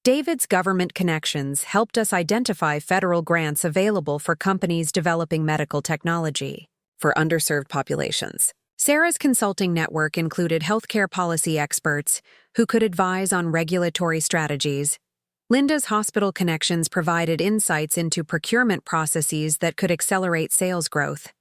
David's government connections helped us identify federal grants available for companies developing medical technology for underserved populations. Sarah's consulting network included healthcare policy experts who could advise on regulatory strategies. Linda's hospital connections provided insights into procurement processes that could accelerate sales growth.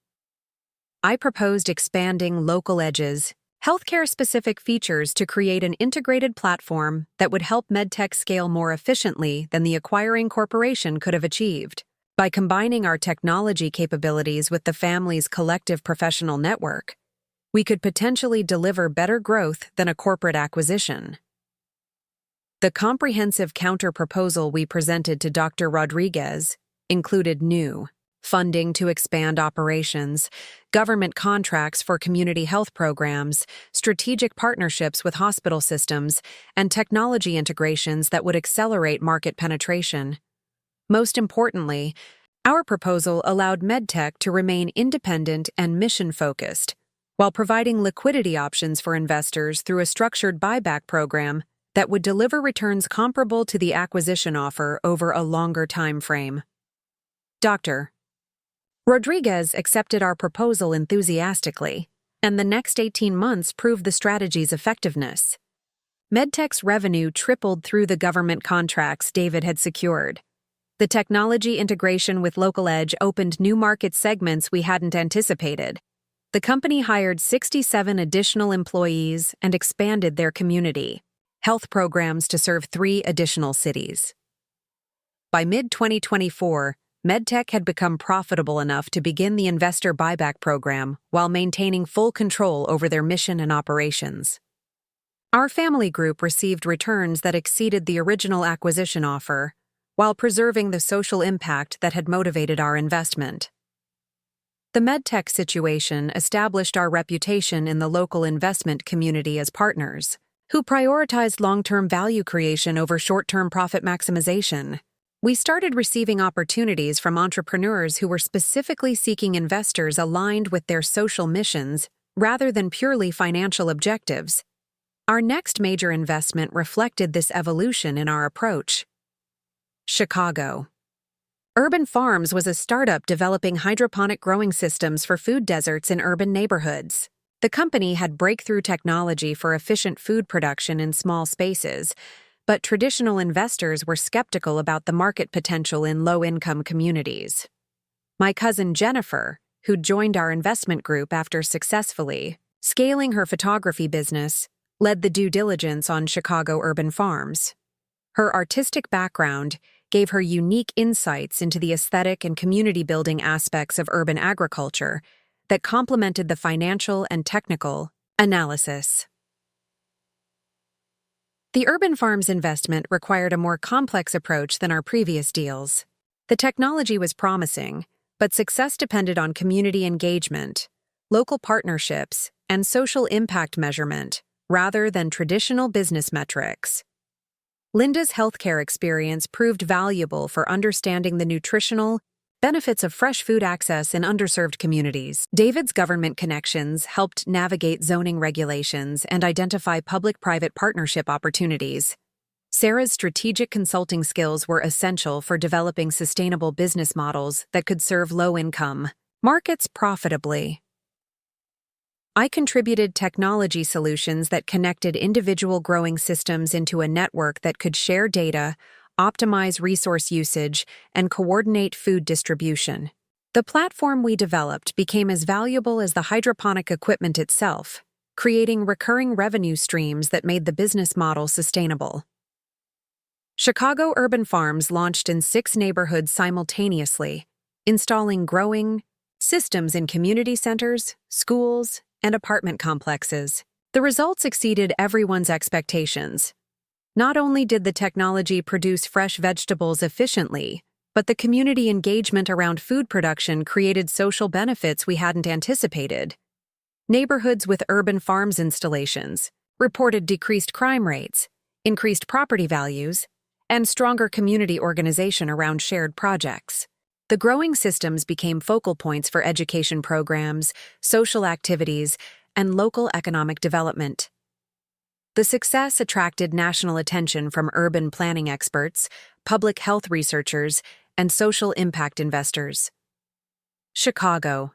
I proposed expanding local edges, healthcare-specific features to create an integrated platform that would help MedTech scale more efficiently than the acquiring corporation could have achieved. By combining our technology capabilities with the family's collective professional network, we could potentially deliver better growth than a corporate acquisition. The comprehensive counter-proposal we presented to Dr. Rodriguez included new funding to expand operations, government contracts for community health programs, strategic partnerships with hospital systems, and technology integrations that would accelerate market penetration. Most importantly, Our proposal allowed MedTech to remain independent and mission-focused, while providing liquidity options for investors through a structured buyback program that would deliver returns comparable to the acquisition offer over a longer time frame. Dr. Rodriguez accepted our proposal enthusiastically, and the next 18 months proved the strategy's effectiveness. MedTech's revenue tripled through the government contracts David had secured. The technology integration with Local Edge opened new market segments we hadn't anticipated. The company hired 67 additional employees and expanded their community health programs to serve 3 additional cities. By mid-2024, MedTech had become profitable enough to begin the investor buyback program while maintaining full control over their mission and operations. Our family group received returns that exceeded the original acquisition offer, while preserving the social impact that had motivated our investment. The MedTech situation established our reputation in the local investment community as partners, who prioritized long-term value creation over short-term profit maximization. We started receiving opportunities from entrepreneurs who were specifically seeking investors aligned with their social missions rather than purely financial objectives. Our next major investment reflected this evolution in our approach. Chicago. Urban Farms was a startup developing hydroponic growing systems for food deserts in urban neighborhoods. The company had breakthrough technology for efficient food production in small spaces, but traditional investors were skeptical about the market potential in low-income communities. My cousin Jennifer, who joined our investment group after successfully scaling her photography business, led the due diligence on Chicago Urban Farms. Her artistic background gave her unique insights into the aesthetic and community-building aspects of urban agriculture that complemented the financial and technical analysis. The Urban Farms investment required a more complex approach than our previous deals. The technology was promising, but success depended on community engagement, local partnerships, and social impact measurement, rather than traditional business metrics. Linda's healthcare experience proved valuable for understanding the nutritional benefits of fresh food access in underserved communities. David's government connections helped navigate zoning regulations and identify public-private partnership opportunities. Sarah's strategic consulting skills were essential for developing sustainable business models that could serve low-income markets profitably. I contributed technology solutions that connected individual growing systems into a network that could share data, optimize resource usage, and coordinate food distribution. The platform we developed became as valuable as the hydroponic equipment itself, creating recurring revenue streams that made the business model sustainable. Chicago Urban Farms launched in 6 neighborhoods simultaneously, installing growing systems in community centers, schools, and apartment complexes. The results exceeded everyone's expectations. Not only did the technology produce fresh vegetables efficiently, but the community engagement around food production created social benefits we hadn't anticipated. Neighborhoods with urban farms installations reported decreased crime rates, increased property values, and stronger community organization around shared projects. The growing systems became focal points for education programs, social activities, and local economic development. The success attracted national attention from urban planning experts, public health researchers, and social impact investors. Chicago.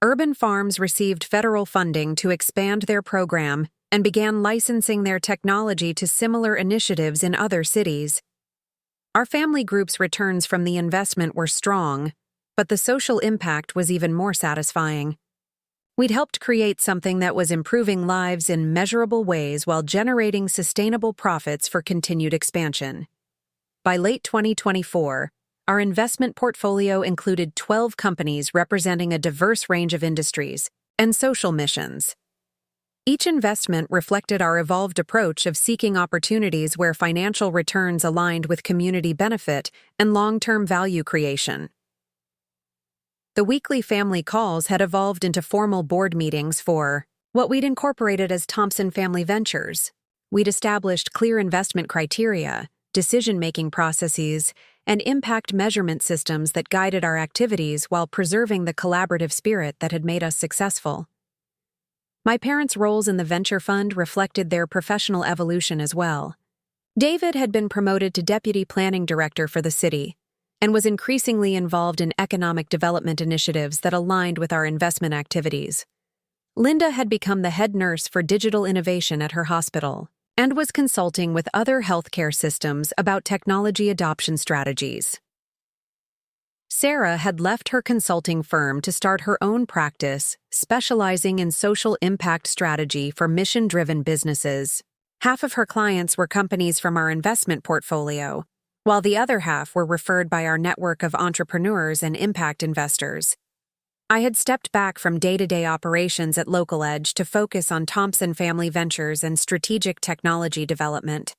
Urban Farms received federal funding to expand their program and began licensing their technology to similar initiatives in other cities. Our family group's returns from the investment were strong, but the social impact was even more satisfying. We'd helped create something that was improving lives in measurable ways while generating sustainable profits for continued expansion. By late 2024, our investment portfolio included 12 companies representing a diverse range of industries and social missions. Each investment reflected our evolved approach of seeking opportunities where financial returns aligned with community benefit and long-term value creation. The weekly family calls had evolved into formal board meetings for what we'd incorporated as Thompson Family Ventures. We'd established clear investment criteria, decision-making processes, and impact measurement systems that guided our activities while preserving the collaborative spirit that had made us successful. My parents' roles in the venture fund reflected their professional evolution as well. David had been promoted to deputy planning director for the city and was increasingly involved in economic development initiatives that aligned with our investment activities. Linda had become the head nurse for digital innovation at her hospital and was consulting with other healthcare systems about technology adoption strategies. Sarah had left her consulting firm to start her own practice, specializing in social impact strategy for mission-driven businesses. Half of her clients were companies from our investment portfolio, while the other half were referred by our network of entrepreneurs and impact investors. I had stepped back from day-to-day operations at Local Edge to focus on Thompson Family Ventures and strategic technology development.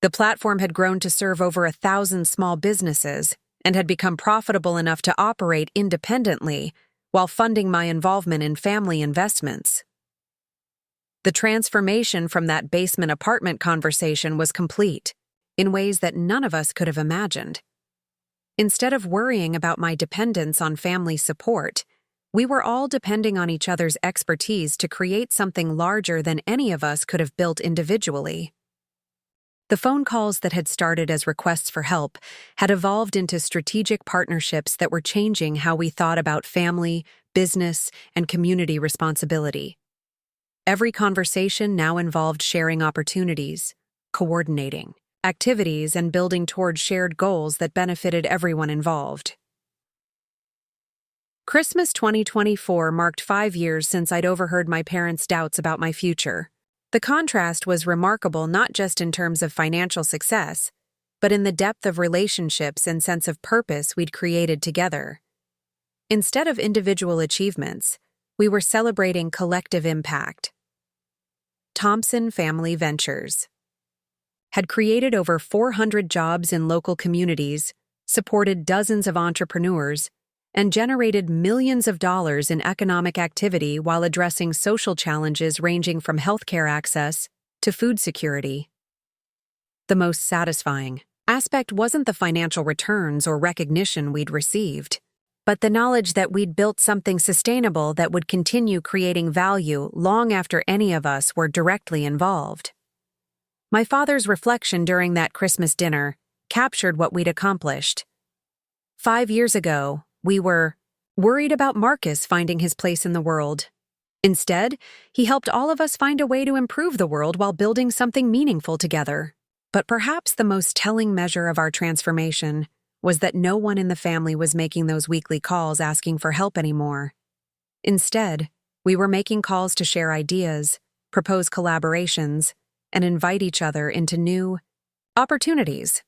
The platform had grown to serve over 1,000 small businesses and had become profitable enough to operate independently while funding my involvement in family investments. The transformation from that basement apartment conversation was complete, in ways that none of us could have imagined. Instead of worrying about my dependence on family support, we were all depending on each other's expertise to create something larger than any of us could have built individually. The phone calls that had started as requests for help had evolved into strategic partnerships that were changing how we thought about family, business, and community responsibility. Every conversation now involved sharing opportunities, coordinating activities, and building toward shared goals that benefited everyone involved. Christmas 2024 marked 5 years since I'd overheard my parents' doubts about my future. The contrast was remarkable not just in terms of financial success, but in the depth of relationships and sense of purpose we'd created together. Instead of individual achievements, we were celebrating collective impact. Thompson Family Ventures had created over 400 jobs in local communities, supported dozens of entrepreneurs, and generated millions of dollars in economic activity while addressing social challenges ranging from healthcare access to food security. The most satisfying aspect wasn't the financial returns or recognition we'd received, but the knowledge that we'd built something sustainable that would continue creating value long after any of us were directly involved. My father's reflection during that Christmas dinner captured what we'd accomplished. 5 years ago, we were worried about Marcus finding his place in the world. Instead, he helped all of us find a way to improve the world while building something meaningful together. But perhaps the most telling measure of our transformation was that no one in the family was making those weekly calls asking for help anymore. Instead, we were making calls to share ideas, propose collaborations, and invite each other into new opportunities.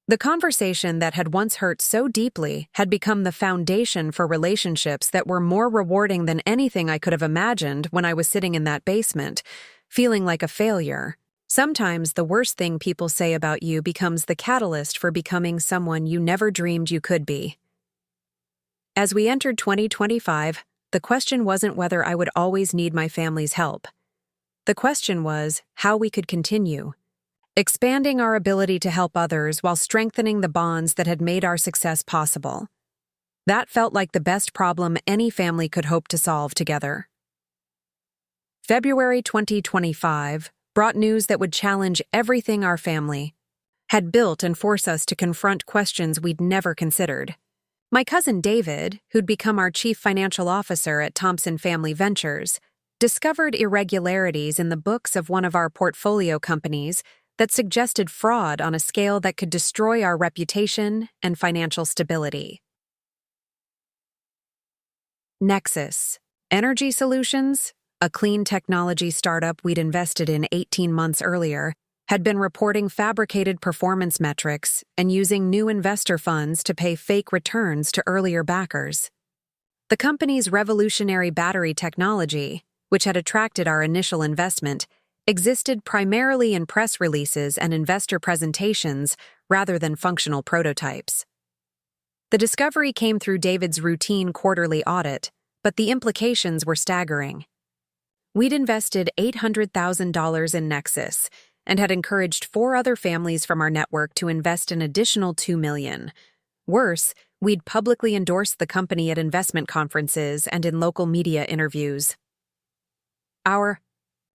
The conversation that had once hurt so deeply had become the foundation for relationships that were more rewarding than anything I could have imagined when I was sitting in that basement, feeling like a failure. Sometimes the worst thing people say about you becomes the catalyst for becoming someone you never dreamed you could be. As we entered 2025, the question wasn't whether I would always need my family's help. The question was how we could continue, expanding our ability to help others while strengthening the bonds that had made our success possible. That felt like the best problem any family could hope to solve together. February 2025 brought news that would challenge everything our family had built and force us to confront questions we'd never considered. My cousin David, who'd become our chief financial officer at Thompson Family Ventures, discovered irregularities in the books of one of our portfolio companies that suggested fraud on a scale that could destroy our reputation and financial stability. Nexus Energy Solutions, a clean technology startup we'd invested in 18 months earlier, had been reporting fabricated performance metrics and using new investor funds to pay fake returns to earlier backers. The company's revolutionary battery technology, which had attracted our initial investment, existed primarily in press releases and investor presentations rather than functional prototypes. The discovery came through David's routine quarterly audit, but the implications were staggering. We'd invested $800,000 in Nexus, and had encouraged 4 other families from our network to invest an additional $2 million. Worse, we'd publicly endorsed the company at investment conferences and in local media interviews. Our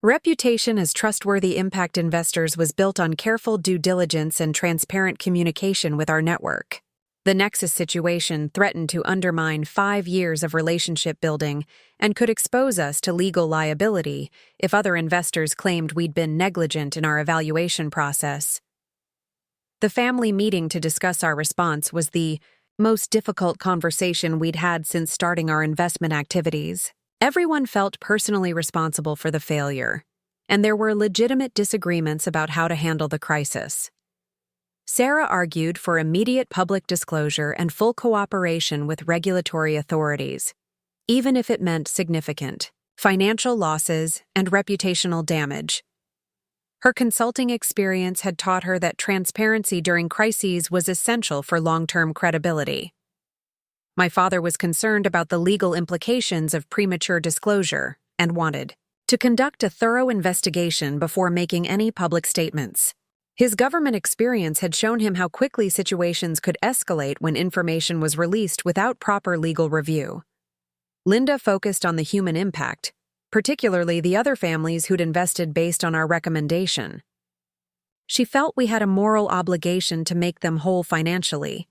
reputation as trustworthy impact investors was built on careful due diligence and transparent communication with our network. The Nexus situation threatened to undermine 5 years of relationship building and could expose us to legal liability if other investors claimed we'd been negligent in our evaluation process. The family meeting to discuss our response was the most difficult conversation we'd had since starting our investment activities. Everyone felt personally responsible for the failure, and there were legitimate disagreements about how to handle the crisis. Sarah argued for immediate public disclosure and full cooperation with regulatory authorities, even if it meant significant financial losses and reputational damage. Her consulting experience had taught her that transparency during crises was essential for long-term credibility. My father was concerned about the legal implications of premature disclosure and wanted to conduct a thorough investigation before making any public statements. His government experience had shown him how quickly situations could escalate when information was released without proper legal review. Linda focused on the human impact, particularly the other families who'd invested based on our recommendation. She felt we had a moral obligation to make them whole financially,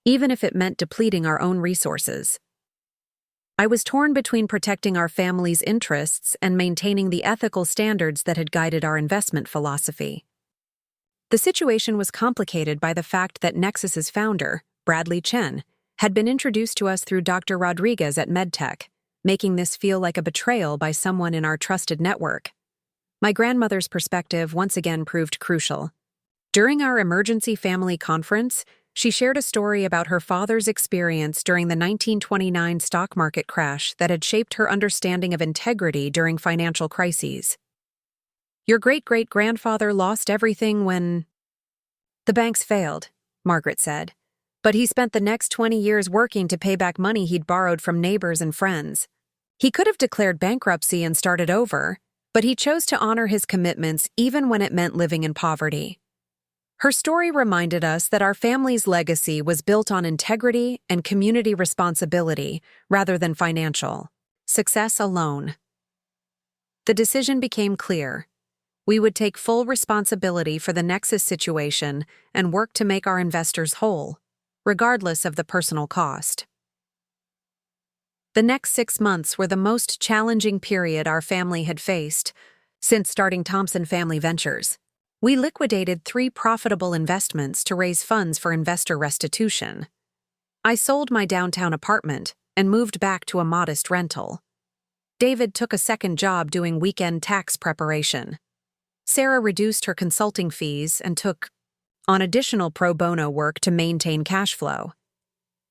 even if it meant depleting our own resources. I was torn between protecting our family's interests and maintaining the ethical standards that had guided our investment philosophy. The situation was complicated by the fact that Nexus's founder, Bradley Chen, had been introduced to us through Dr. Rodriguez at MedTech, making this feel like a betrayal by someone in our trusted network. My grandmother's perspective once again proved crucial. During our emergency family conference, she shared a story about her father's experience during the 1929 stock market crash that had shaped her understanding of integrity during financial crises. "Your great-great-grandfather lost everything when the banks failed," Margaret said. "But he spent the next 20 years working to pay back money he'd borrowed from neighbors and friends. He could have declared bankruptcy and started over, but he chose to honor his commitments even when it meant living in poverty." Her story reminded us that our family's legacy was built on integrity and community responsibility rather than financial success alone. The decision became clear. We would take full responsibility for the Nexus situation and work to make our investors whole, regardless of the personal cost. The next 6 months were the most challenging period our family had faced since starting Thompson Family Ventures. We liquidated 3 profitable investments to raise funds for investor restitution. I sold my downtown apartment and moved back to a modest rental. David took a second job doing weekend tax preparation. Sarah reduced her consulting fees and took on additional pro bono work to maintain cash flow.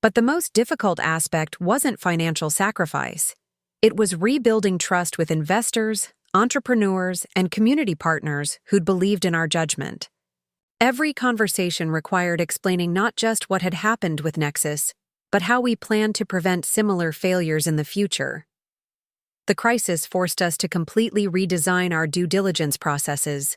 But the most difficult aspect wasn't financial sacrifice. It was rebuilding trust with investors, entrepreneurs, and community partners who'd believed in our judgment. Every conversation required explaining not just what had happened with Nexus, but how we planned to prevent similar failures in the future. The crisis forced us to completely redesign our due diligence processes.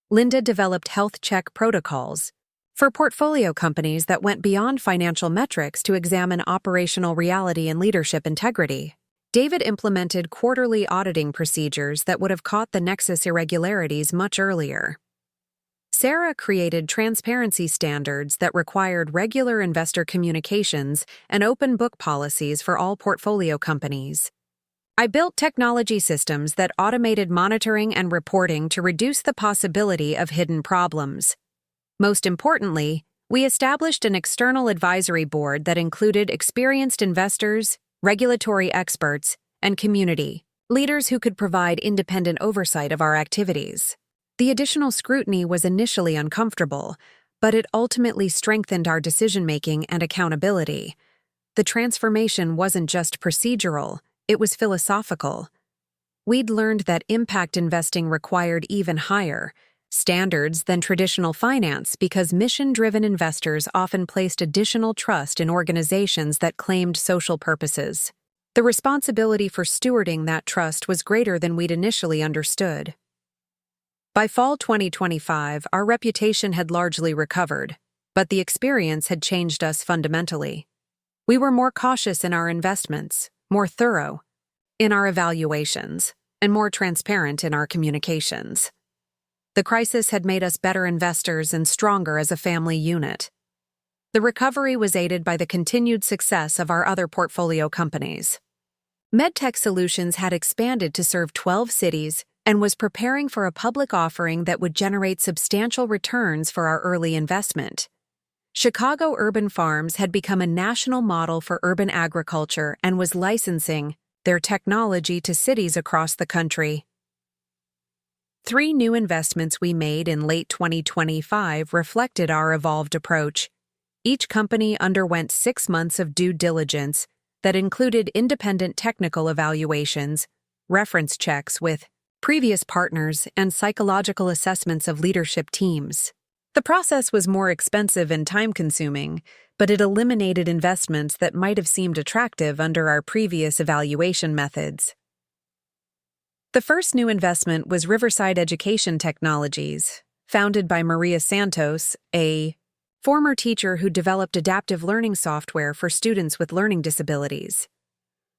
Linda developed health check protocols for portfolio companies that went beyond financial metrics to examine operational reality and leadership integrity. David implemented quarterly auditing procedures that would have caught the Nexus irregularities much earlier. Sarah created transparency standards that required regular investor communications and open book policies for all portfolio companies. I built technology systems that automated monitoring and reporting to reduce the possibility of hidden problems. Most importantly, we established an external advisory board that included experienced investors, regulatory experts, and community leaders who could provide independent oversight of our activities. The additional scrutiny was initially uncomfortable, but it ultimately strengthened our decision-making and accountability. The transformation wasn't just procedural, it was philosophical. We'd learned that impact investing required even higher standards than traditional finance because mission-driven investors often placed additional trust in organizations that claimed social purposes. The responsibility for stewarding that trust was greater than we'd initially understood. By fall 2025, our reputation had largely recovered, but the experience had changed us fundamentally. We were more cautious in our investments, more thorough in our evaluations, and more transparent in our communications. The crisis had made us better investors and stronger as a family unit. The recovery was aided by the continued success of our other portfolio companies. MedTech Solutions had expanded to serve 12 cities and was preparing for a public offering that would generate substantial returns for our early investment. Chicago Urban Farms had become a national model for urban agriculture and was licensing their technology to cities across the country. 3 new investments we made in late 2025 reflected our evolved approach. Each company underwent 6 months of due diligence that included independent technical evaluations, reference checks with previous partners, and psychological assessments of leadership teams. The process was more expensive and time-consuming, but it eliminated investments that might have seemed attractive under our previous evaluation methods. The first new investment was Riverside Education Technologies, founded by Maria Santos, a former teacher who developed adaptive learning software for students with learning disabilities.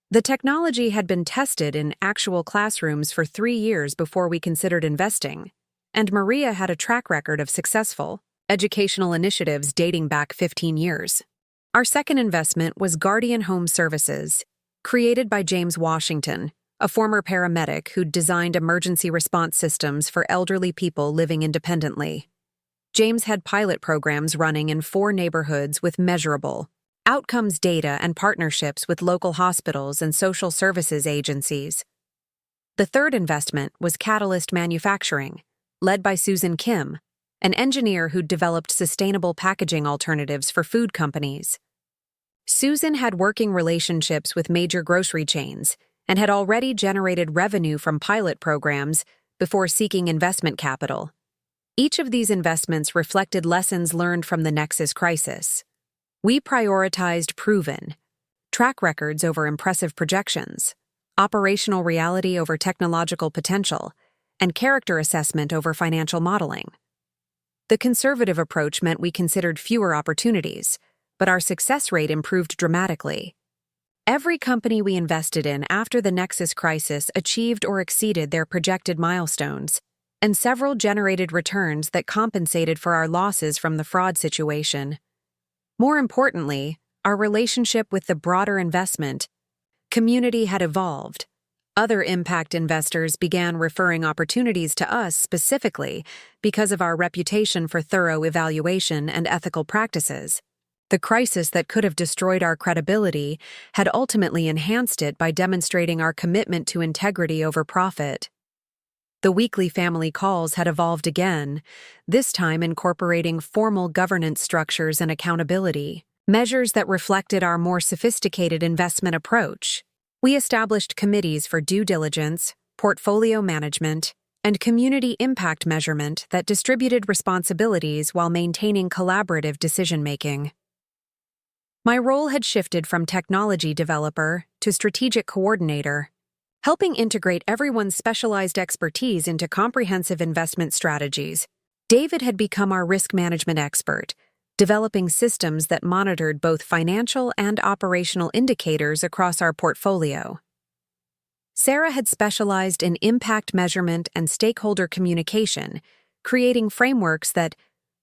The technology had been tested in actual classrooms for 3 years before we considered investing, and Maria had a track record of successful educational initiatives dating back 15 years. Our second investment was Guardian Home Services, created by James Washington, a former paramedic who designed emergency response systems for elderly people living independently. James had pilot programs running in 4 neighborhoods with measurable outcomes data and partnerships with local hospitals and social services agencies. The third investment was Catalyst Manufacturing, led by Susan Kim, an engineer who developed sustainable packaging alternatives for food companies. Susan had working relationships with major grocery chains and had already generated revenue from pilot programs before seeking investment capital. Each of these investments reflected lessons learned from the Nexus crisis. We prioritized proven track records over impressive projections, operational reality over technological potential, and character assessment over financial modeling. The conservative approach meant we considered fewer opportunities, but our success rate improved dramatically. Every company we invested in after the Nexus crisis achieved or exceeded their projected milestones, and several generated returns that compensated for our losses from the fraud situation. More importantly, our relationship with the broader investment community had evolved. Other impact investors began referring opportunities to us specifically because of our reputation for thorough evaluation and ethical practices. The crisis that could have destroyed our credibility had ultimately enhanced it by demonstrating our commitment to integrity over profit. The weekly family calls had evolved again, this time incorporating formal governance structures and accountability, measures that reflected our more sophisticated investment approach. We established committees for due diligence, portfolio management, and community impact measurement that distributed responsibilities while maintaining collaborative decision-making. My role had shifted from technology developer to strategic coordinator, helping integrate everyone's specialized expertise into comprehensive investment strategies. David had become our risk management expert, developing systems that monitored both financial and operational indicators across our portfolio. Sarah had specialized in impact measurement and stakeholder communication, creating frameworks that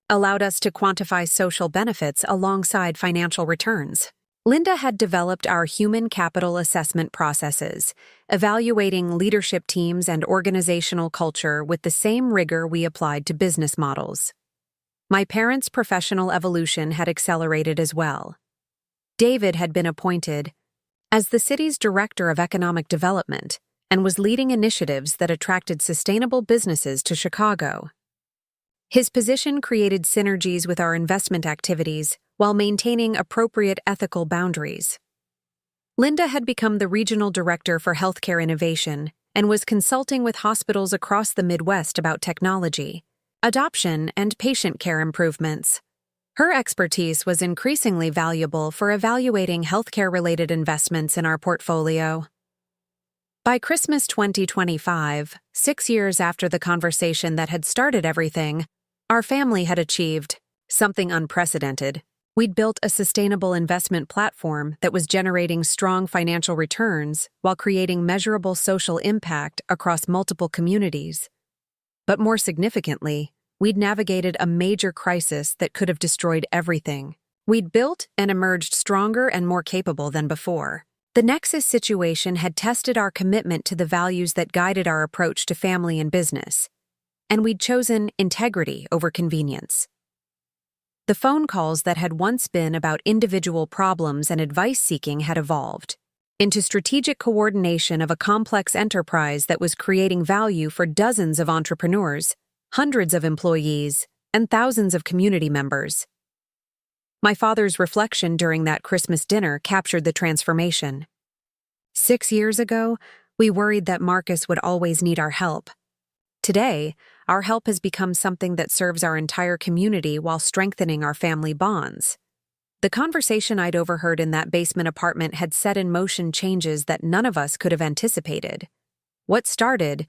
allowed us to quantify social benefits alongside financial returns. Linda had developed our human capital assessment processes, evaluating leadership teams and organizational culture with the same rigor we applied to business models. My parents' professional evolution had accelerated as well. David had been appointed as the city's Director of Economic Development and was leading initiatives that attracted sustainable businesses to Chicago. His position created synergies with our investment activities while maintaining appropriate ethical boundaries. Linda had become the Regional Director for Healthcare Innovation and was consulting with hospitals across the Midwest about technology, adoption, and patient care improvements. Her expertise was increasingly valuable for evaluating healthcare-related investments in our portfolio. By Christmas 2025, 6 years after the conversation that had started everything, our family had achieved something unprecedented. We'd built a sustainable investment platform that was generating strong financial returns while creating measurable social impact across multiple communities. But more significantly, we'd navigated a major crisis that could have destroyed everything. We'd built and emerged stronger and more capable than before. The Nexus situation had tested our commitment to the values that guided our approach to family and business, and we'd chosen integrity over convenience. The phone calls that had once been about individual problems and advice seeking had evolved into strategic coordination of a complex enterprise that was creating value for dozens of entrepreneurs, hundreds of employees, and thousands of community members. My father's reflection during that Christmas dinner captured the transformation. 6 years ago, we worried that Marcus would always need our help. Today, our help has become something that serves our entire community while strengthening our family bonds. The conversation I'd overheard in that basement apartment had set in motion changes that none of us could have anticipated. What started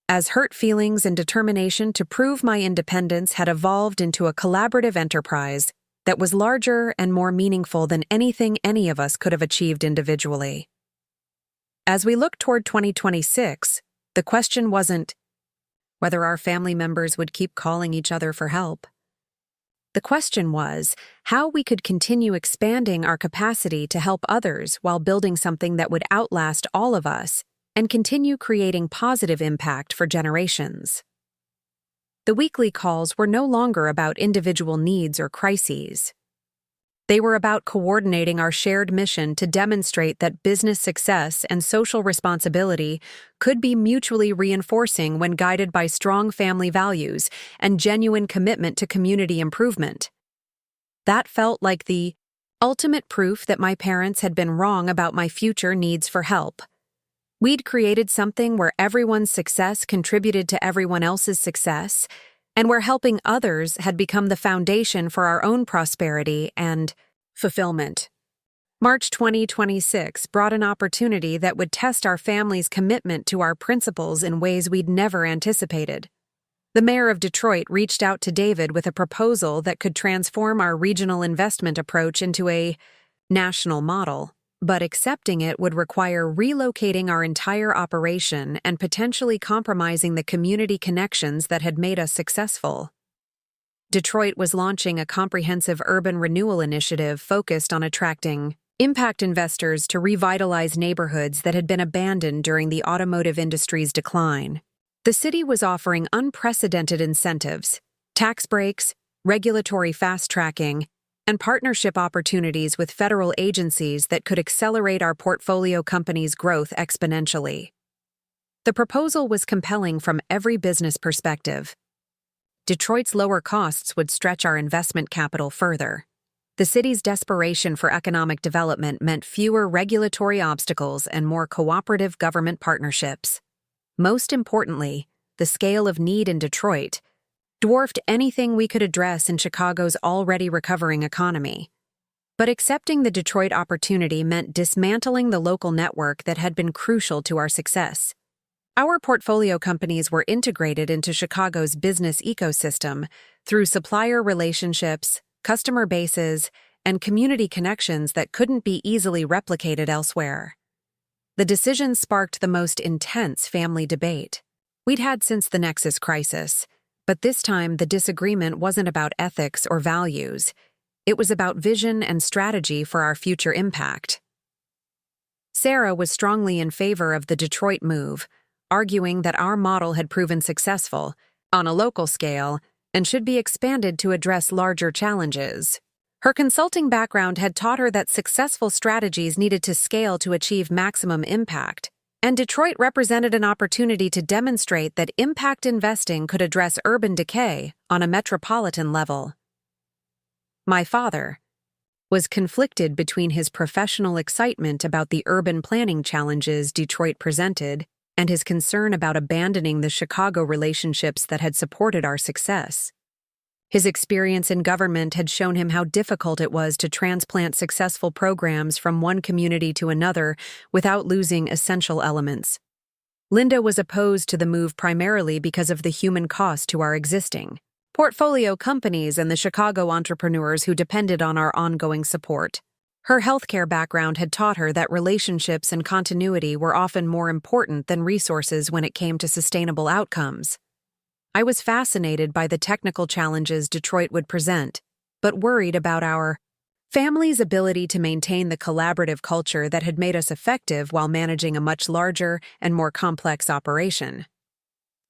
as hurt feelings and determination to prove my independence had evolved into a collaborative enterprise that was larger and more meaningful than anything any of us could have achieved individually. As we look toward 2026, the question wasn't whether our family members would keep calling each other for help. The question was how we could continue expanding our capacity to help others while building something that would outlast all of us and continue creating positive impact for generations. The weekly calls were no longer about individual needs or crises. They were about coordinating our shared mission to demonstrate that business success and social responsibility could be mutually reinforcing when guided by strong family values and genuine commitment to community improvement. That felt like the ultimate proof that my parents had been wrong about my future needs for help. We'd created something where everyone's success contributed to everyone else's success, and where helping others had become the foundation for our own prosperity and fulfillment. March 2026 brought an opportunity that would test our family's commitment to our principles in ways we'd never anticipated. The mayor of Detroit reached out to David with a proposal that could transform our regional investment approach into a national model. But accepting it would require relocating our entire operation and potentially compromising the community connections that had made us successful. Detroit was launching a comprehensive urban renewal initiative focused on attracting impact investors to revitalize neighborhoods that had been abandoned during the automotive industry's decline. The city was offering unprecedented incentives, tax breaks, regulatory fast-tracking, and partnership opportunities with federal agencies that could accelerate our portfolio company's growth exponentially. The proposal was compelling from every business perspective. Detroit's lower costs would stretch our investment capital further. The city's desperation for economic development meant fewer regulatory obstacles and more cooperative government partnerships. Most importantly, the scale of need in Detroit dwarfed anything we could address in Chicago's already recovering economy. But accepting the Detroit opportunity meant dismantling the local network that had been crucial to our success. Our portfolio companies were integrated into Chicago's business ecosystem through supplier relationships, customer bases, and community connections that couldn't be easily replicated elsewhere. The decision sparked the most intense family debate we'd had since the Nexus crisis. But this time, the disagreement wasn't about ethics or values. It was about vision and strategy for our future impact. Sarah was strongly in favor of the Detroit move, arguing that our model had proven successful on a local scale and should be expanded to address larger challenges. Her consulting background had taught her that successful strategies needed to scale to achieve maximum impact. And Detroit represented an opportunity to demonstrate that impact investing could address urban decay on a metropolitan level. My father was conflicted between his professional excitement about the urban planning challenges Detroit presented and his concern about abandoning the Chicago relationships that had supported our success. His experience in government had shown him how difficult it was to transplant successful programs from one community to another without losing essential elements. Linda was opposed to the move primarily because of the human cost to our existing portfolio companies and the Chicago entrepreneurs who depended on our ongoing support. Her healthcare background had taught her that relationships and continuity were often more important than resources when it came to sustainable outcomes. I was fascinated by the technical challenges Detroit would present, but worried about our family's ability to maintain the collaborative culture that had made us effective while managing a much larger and more complex operation.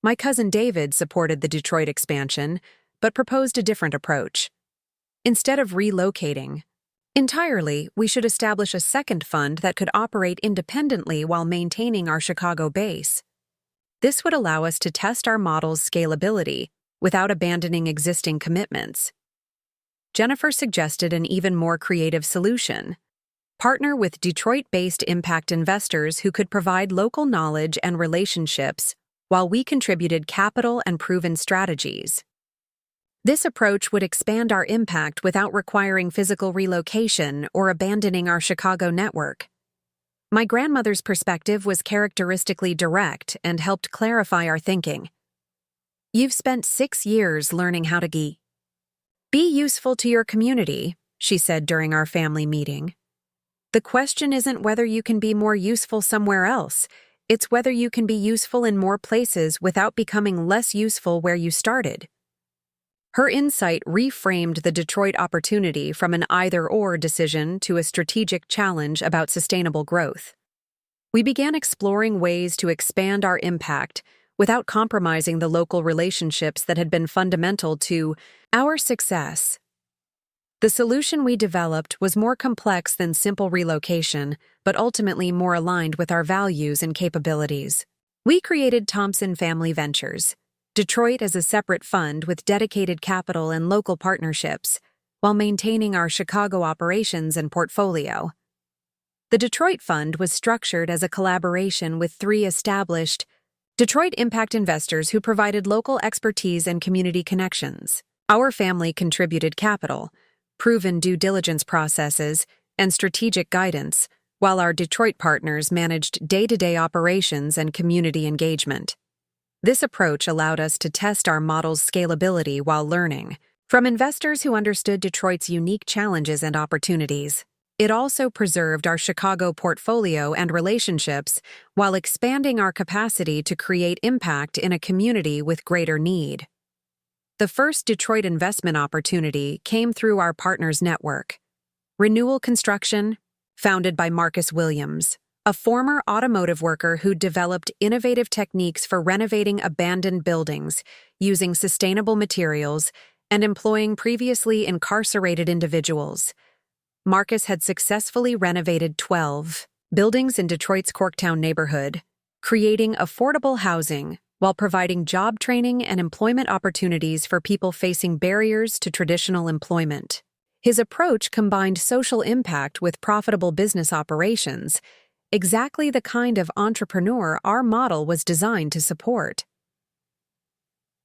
My cousin David supported the Detroit expansion, but proposed a different approach. Instead of relocating entirely, we should establish a second fund that could operate independently while maintaining our Chicago base. This would allow us to test our model's scalability without abandoning existing commitments. Jennifer suggested an even more creative solution: partner with Detroit-based impact investors who could provide local knowledge and relationships while we contributed capital and proven strategies. This approach would expand our impact without requiring physical relocation or abandoning our Chicago network. My grandmother's perspective was characteristically direct and helped clarify our thinking. "You've spent 6 years learning how to be useful to your community," she said during our family meeting. "The question isn't whether you can be more useful somewhere else, it's whether you can be useful in more places without becoming less useful where you started." Her insight reframed the Detroit opportunity from an either-or decision to a strategic challenge about sustainable growth. We began exploring ways to expand our impact without compromising the local relationships that had been fundamental to our success. The solution we developed was more complex than simple relocation, but ultimately more aligned with our values and capabilities. We created Thompson Family Ventures, Detroit as a separate fund with dedicated capital and local partnerships, while maintaining our Chicago operations and portfolio. The Detroit Fund was structured as a collaboration with 3 established Detroit impact investors who provided local expertise and community connections. Our family contributed capital, proven due diligence processes, and strategic guidance, while our Detroit partners managed day-to-day operations and community engagement. This approach allowed us to test our model's scalability while learning from investors who understood Detroit's unique challenges and opportunities. It also preserved our Chicago portfolio and relationships while expanding our capacity to create impact in a community with greater need. The first Detroit investment opportunity came through our partners' network. Renewal Construction, founded by Marcus Williams, a former automotive worker who developed innovative techniques for renovating abandoned buildings using sustainable materials and employing previously incarcerated individuals. Marcus had successfully renovated 12 buildings in Detroit's Corktown neighborhood, creating affordable housing while providing job training and employment opportunities for people facing barriers to traditional employment. His approach combined social impact with profitable business operations, exactly the kind of entrepreneur our model was designed to support.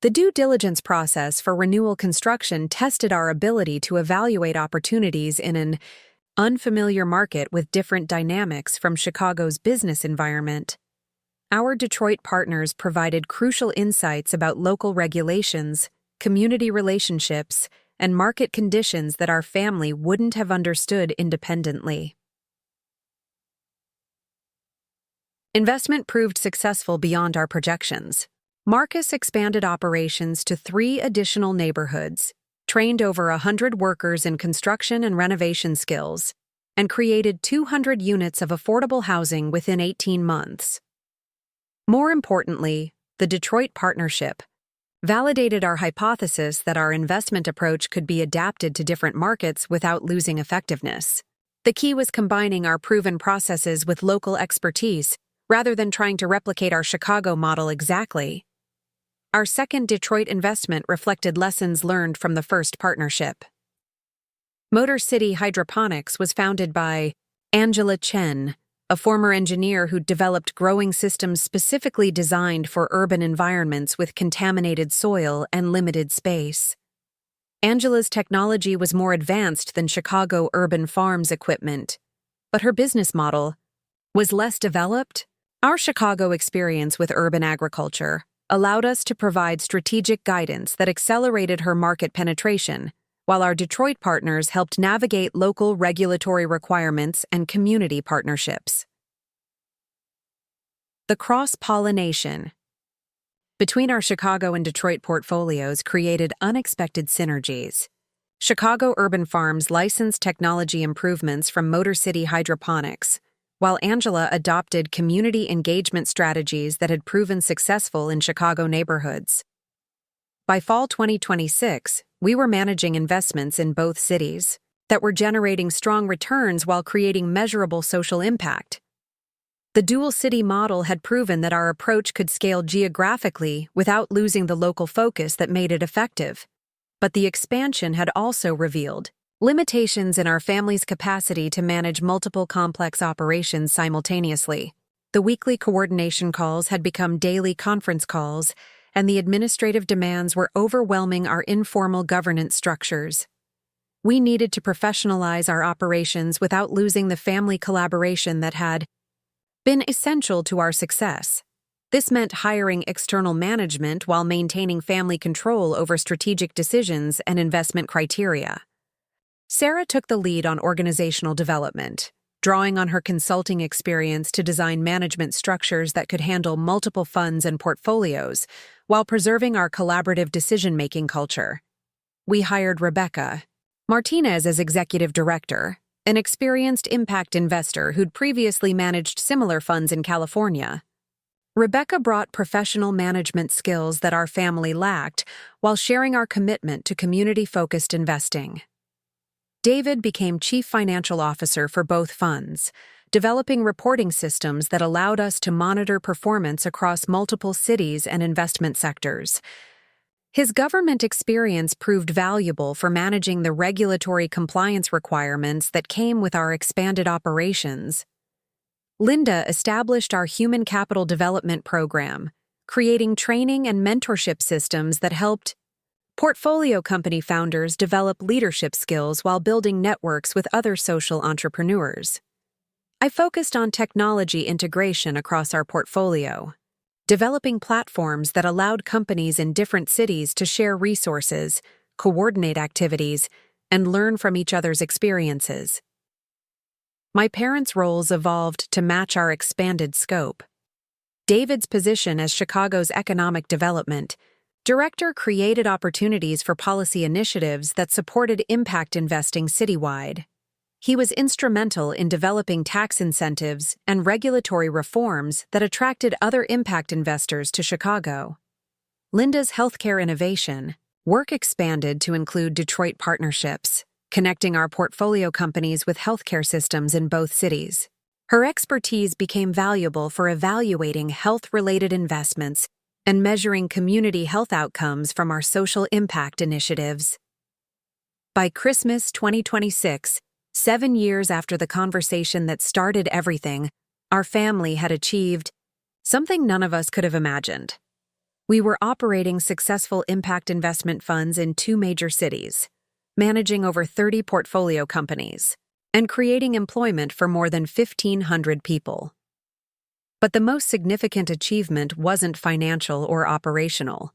The due diligence process for Renewal Construction tested our ability to evaluate opportunities in an unfamiliar market with different dynamics from Chicago's business environment. Our Detroit partners provided crucial insights about local regulations, community relationships, and market conditions that our family wouldn't have understood independently. Investment proved successful beyond our projections. Marcus expanded operations to 3 additional neighborhoods, trained over 100 workers in construction and renovation skills, and created 200 units of affordable housing within 18 months. More importantly, the Detroit partnership validated our hypothesis that our investment approach could be adapted to different markets without losing effectiveness. The key was combining our proven processes with local expertise, rather than trying to replicate our Chicago model exactly. Our second Detroit investment reflected lessons learned from the first partnership. Motor City Hydroponics was founded by Angela Chen, a former engineer who developed growing systems specifically designed for urban environments with contaminated soil and limited space. Angela's technology was more advanced than Chicago urban farms equipment, but her business model was less developed, Our Chicago experience with urban agriculture allowed us to provide strategic guidance that accelerated her market penetration, while our Detroit partners helped navigate local regulatory requirements and community partnerships. The cross-pollination between our Chicago and Detroit portfolios created unexpected synergies. Chicago Urban Farms licensed technology improvements from Motor City Hydroponics, while Angela adopted community engagement strategies that had proven successful in Chicago neighborhoods. By fall 2026, we were managing investments in both cities that were generating strong returns while creating measurable social impact. The dual city model had proven that our approach could scale geographically without losing the local focus that made it effective. But the expansion had also revealed limitations in our family's capacity to manage multiple complex operations simultaneously. The weekly coordination calls had become daily conference calls, and the administrative demands were overwhelming our informal governance structures. We needed to professionalize our operations without losing the family collaboration that had been essential to our success. This meant hiring external management while maintaining family control over strategic decisions and investment criteria. Sarah took the lead on organizational development, drawing on her consulting experience to design management structures that could handle multiple funds and portfolios while preserving our collaborative decision-making culture. We hired Rebecca Martinez as executive director, an experienced impact investor who'd previously managed similar funds in California. Rebecca brought professional management skills that our family lacked while sharing our commitment to community-focused investing. David became chief financial officer for both funds, developing reporting systems that allowed us to monitor performance across multiple cities and investment sectors. His government experience proved valuable for managing the regulatory compliance requirements that came with our expanded operations. Linda established our human capital development program, creating training and mentorship systems that helped portfolio company founders develop leadership skills while building networks with other social entrepreneurs. I focused on technology integration across our portfolio, developing platforms that allowed companies in different cities to share resources, coordinate activities, and learn from each other's experiences. My parents' roles evolved to match our expanded scope. David's position as Chicago's economic development director created opportunities for policy initiatives that supported impact investing citywide. He was instrumental in developing tax incentives and regulatory reforms that attracted other impact investors to Chicago. Linda's healthcare innovation work expanded to include Detroit partnerships, connecting our portfolio companies with healthcare systems in both cities. Her expertise became valuable for evaluating health-related investments and measuring community health outcomes from our social impact initiatives. By Christmas 2026, 7 years after the conversation that started everything, our family had achieved something none of us could have imagined. We were operating successful impact investment funds in 2 major cities, managing over 30 portfolio companies, and creating employment for more than 1,500 people. But the most significant achievement wasn't financial or operational.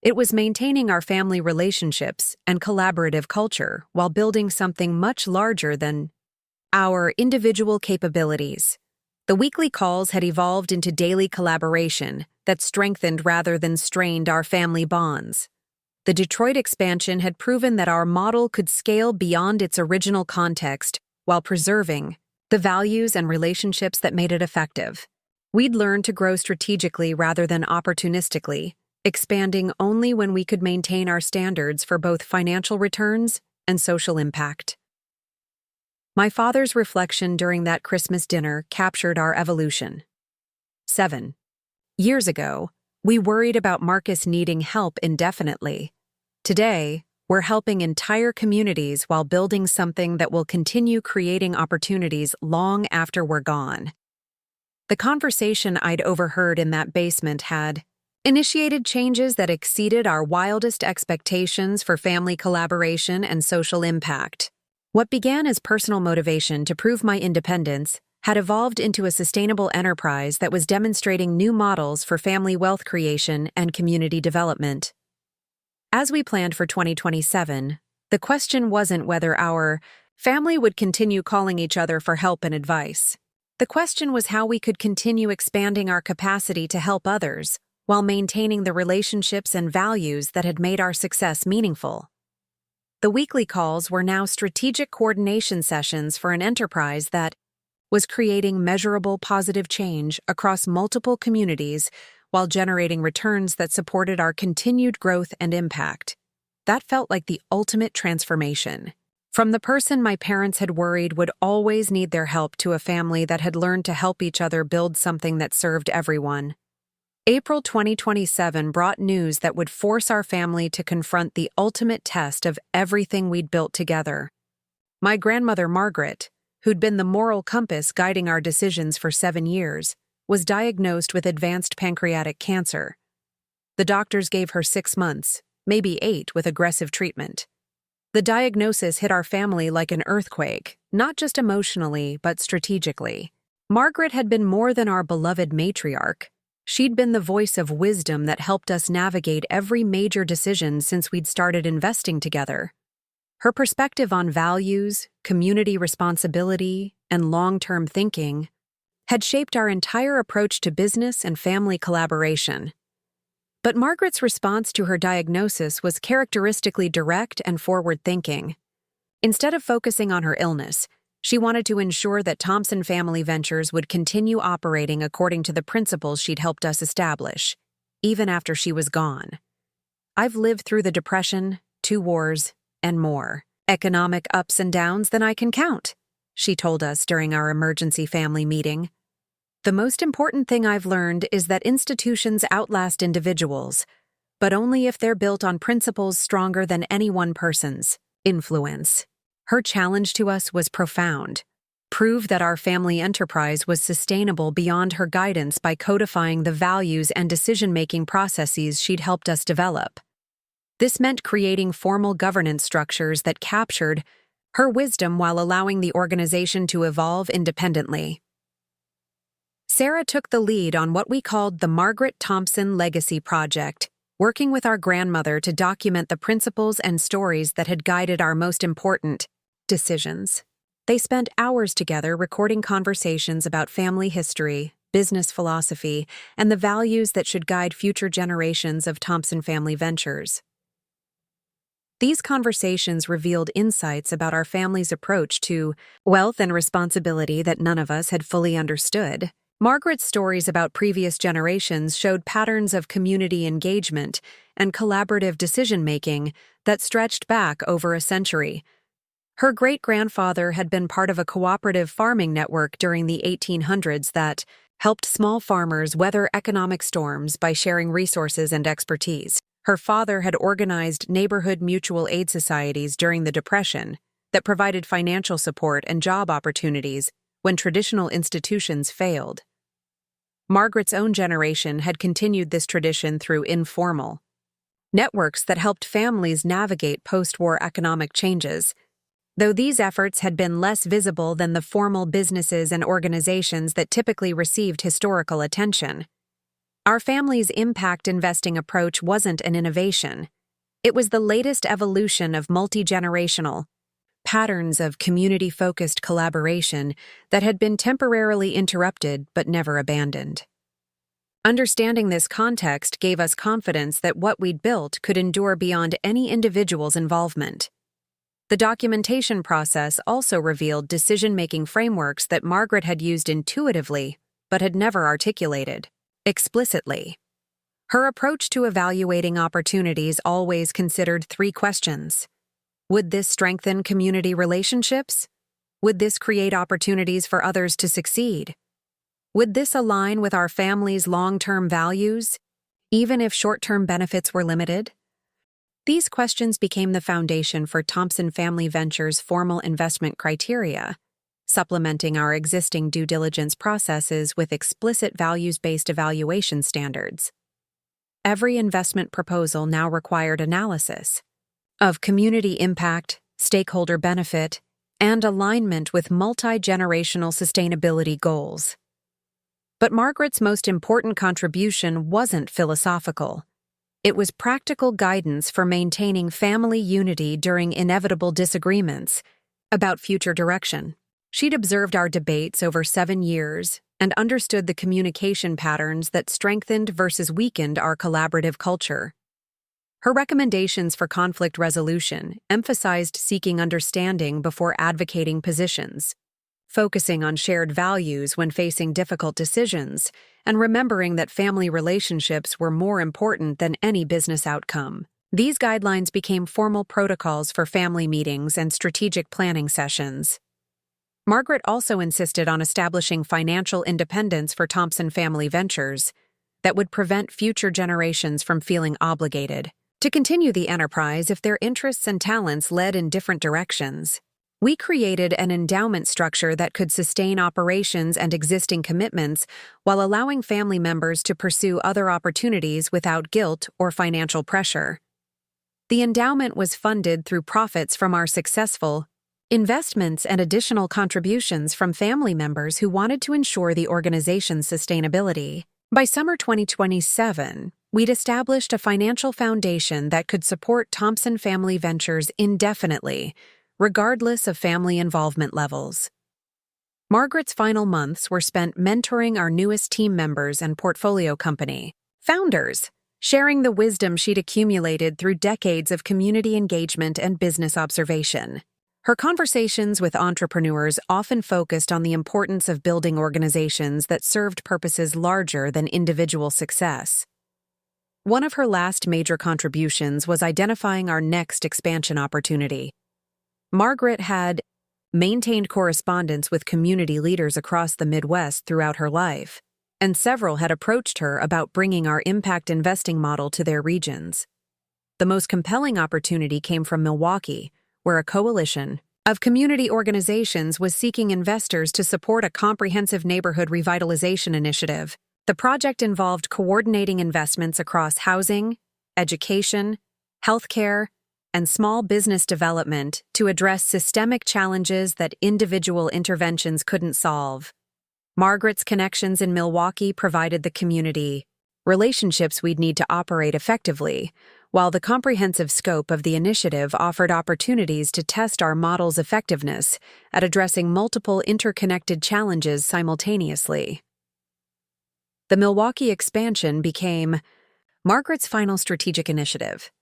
It was maintaining our family relationships and collaborative culture while building something much larger than our individual capabilities. The weekly calls had evolved into daily collaboration that strengthened rather than strained our family bonds. The Detroit expansion had proven that our model could scale beyond its original context while preserving the values and relationships that made it effective. We'd learned to grow strategically rather than opportunistically, expanding only when we could maintain our standards for both financial returns and social impact. My father's reflection during that Christmas dinner captured our evolution. 7 years ago, we worried about Marcus needing help indefinitely. Today, we're helping entire communities while building something that will continue creating opportunities long after we're gone. The conversation I'd overheard in that basement had initiated changes that exceeded our wildest expectations for family collaboration and social impact. What began as personal motivation to prove my independence had evolved into a sustainable enterprise that was demonstrating new models for family wealth creation and community development. As we planned for 2027, the question wasn't whether our family would continue calling each other for help and advice. The question was how we could continue expanding our capacity to help others while maintaining the relationships and values that had made our success meaningful. The weekly calls were now strategic coordination sessions for an enterprise that was creating measurable positive change across multiple communities while generating returns that supported our continued growth and impact. That felt like the ultimate transformation. From the person my parents had worried would always need their help to a family that had learned to help each other build something that served everyone. April 2027 brought news that would force our family to confront the ultimate test of everything we'd built together. My grandmother Margaret, who'd been the moral compass guiding our decisions for 7 years, was diagnosed with advanced pancreatic cancer. The doctors gave her 6 months, maybe 8, with aggressive treatment. The diagnosis hit our family like an earthquake, not just emotionally, but strategically. Margaret had been more than our beloved matriarch. She'd been the voice of wisdom that helped us navigate every major decision since we'd started investing together. Her perspective on values, community responsibility, and long-term thinking had shaped our entire approach to business and family collaboration. But Margaret's response to her diagnosis was characteristically direct and forward-thinking. Instead of focusing on her illness, she wanted to ensure that Thompson Family Ventures would continue operating according to the principles she'd helped us establish, even after she was gone. I've lived through the Depression, 2 wars, and more economic ups and downs than I can count, she told us during our emergency family meeting. The most important thing I've learned is that institutions outlast individuals, but only if they're built on principles stronger than any one person's influence. Her challenge to us was profound. Prove that our family enterprise was sustainable beyond her guidance by codifying the values and decision-making processes she'd helped us develop. This meant creating formal governance structures that captured her wisdom while allowing the organization to evolve independently. Sarah took the lead on what we called the Margaret Thompson Legacy Project, working with our grandmother to document the principles and stories that had guided our most important decisions. They spent hours together recording conversations about family history, business philosophy, and the values that should guide future generations of Thompson Family Ventures. These conversations revealed insights about our family's approach to wealth and responsibility that none of us had fully understood. Margaret's stories about previous generations showed patterns of community engagement and collaborative decision-making that stretched back over a century. Her great-grandfather had been part of a cooperative farming network during the 1800s that helped small farmers weather economic storms by sharing resources and expertise. Her father had organized neighborhood mutual aid societies during the Depression that provided financial support and job opportunities when traditional institutions failed. Margaret's own generation had continued this tradition through informal networks that helped families navigate post-war economic changes, though these efforts had been less visible than the formal businesses and organizations that typically received historical attention. Our family's impact investing approach wasn't an innovation. It was the latest evolution of multi-generational patterns of community-focused collaboration that had been temporarily interrupted but never abandoned. Understanding this context gave us confidence that what we'd built could endure beyond any individual's involvement. The documentation process also revealed decision-making frameworks that Margaret had used intuitively but had never articulated explicitly. Her approach to evaluating opportunities always considered 3 questions. Would this strengthen community relationships? Would this create opportunities for others to succeed? Would this align with our family's long-term values, even if short-term benefits were limited? These questions became the foundation for Thompson Family Ventures' formal investment criteria, supplementing our existing due diligence processes with explicit values-based evaluation standards. Every investment proposal now required analysis of community impact, stakeholder benefit, and alignment with multi-generational sustainability goals. But Margaret's most important contribution wasn't philosophical. It was practical guidance for maintaining family unity during inevitable disagreements about future direction. She'd observed our debates over 7 years and understood the communication patterns that strengthened versus weakened our collaborative culture. Her recommendations for conflict resolution emphasized seeking understanding before advocating positions, focusing on shared values when facing difficult decisions, and remembering that family relationships were more important than any business outcome. These guidelines became formal protocols for family meetings and strategic planning sessions. Margaret also insisted on establishing financial independence for Thompson Family Ventures that would prevent future generations from feeling obligated to continue the enterprise if their interests and talents led in different directions. We created an endowment structure that could sustain operations and existing commitments while allowing family members to pursue other opportunities without guilt or financial pressure. The endowment was funded through profits from our successful investments and additional contributions from family members who wanted to ensure the organization's sustainability. By summer 2027, we'd established a financial foundation that could support Thompson Family Ventures indefinitely, regardless of family involvement levels. Margaret's final months were spent mentoring our newest team members and portfolio company founders, sharing the wisdom she'd accumulated through decades of community engagement and business observation. Her conversations with entrepreneurs often focused on the importance of building organizations that served purposes larger than individual success. One of her last major contributions was identifying our next expansion opportunity. Margaret had maintained correspondence with community leaders across the Midwest throughout her life, and several had approached her about bringing our impact investing model to their regions. The most compelling opportunity came from Milwaukee, where a coalition of community organizations was seeking investors to support a comprehensive neighborhood revitalization initiative. The project involved coordinating investments across housing, education, healthcare, and small business development to address systemic challenges that individual interventions couldn't solve. Margaret's connections in Milwaukee provided the community relationships we'd need to operate effectively, while the comprehensive scope of the initiative offered opportunities to test our model's effectiveness at addressing multiple interconnected challenges simultaneously. The Milwaukee expansion became Margaret's final strategic initiative.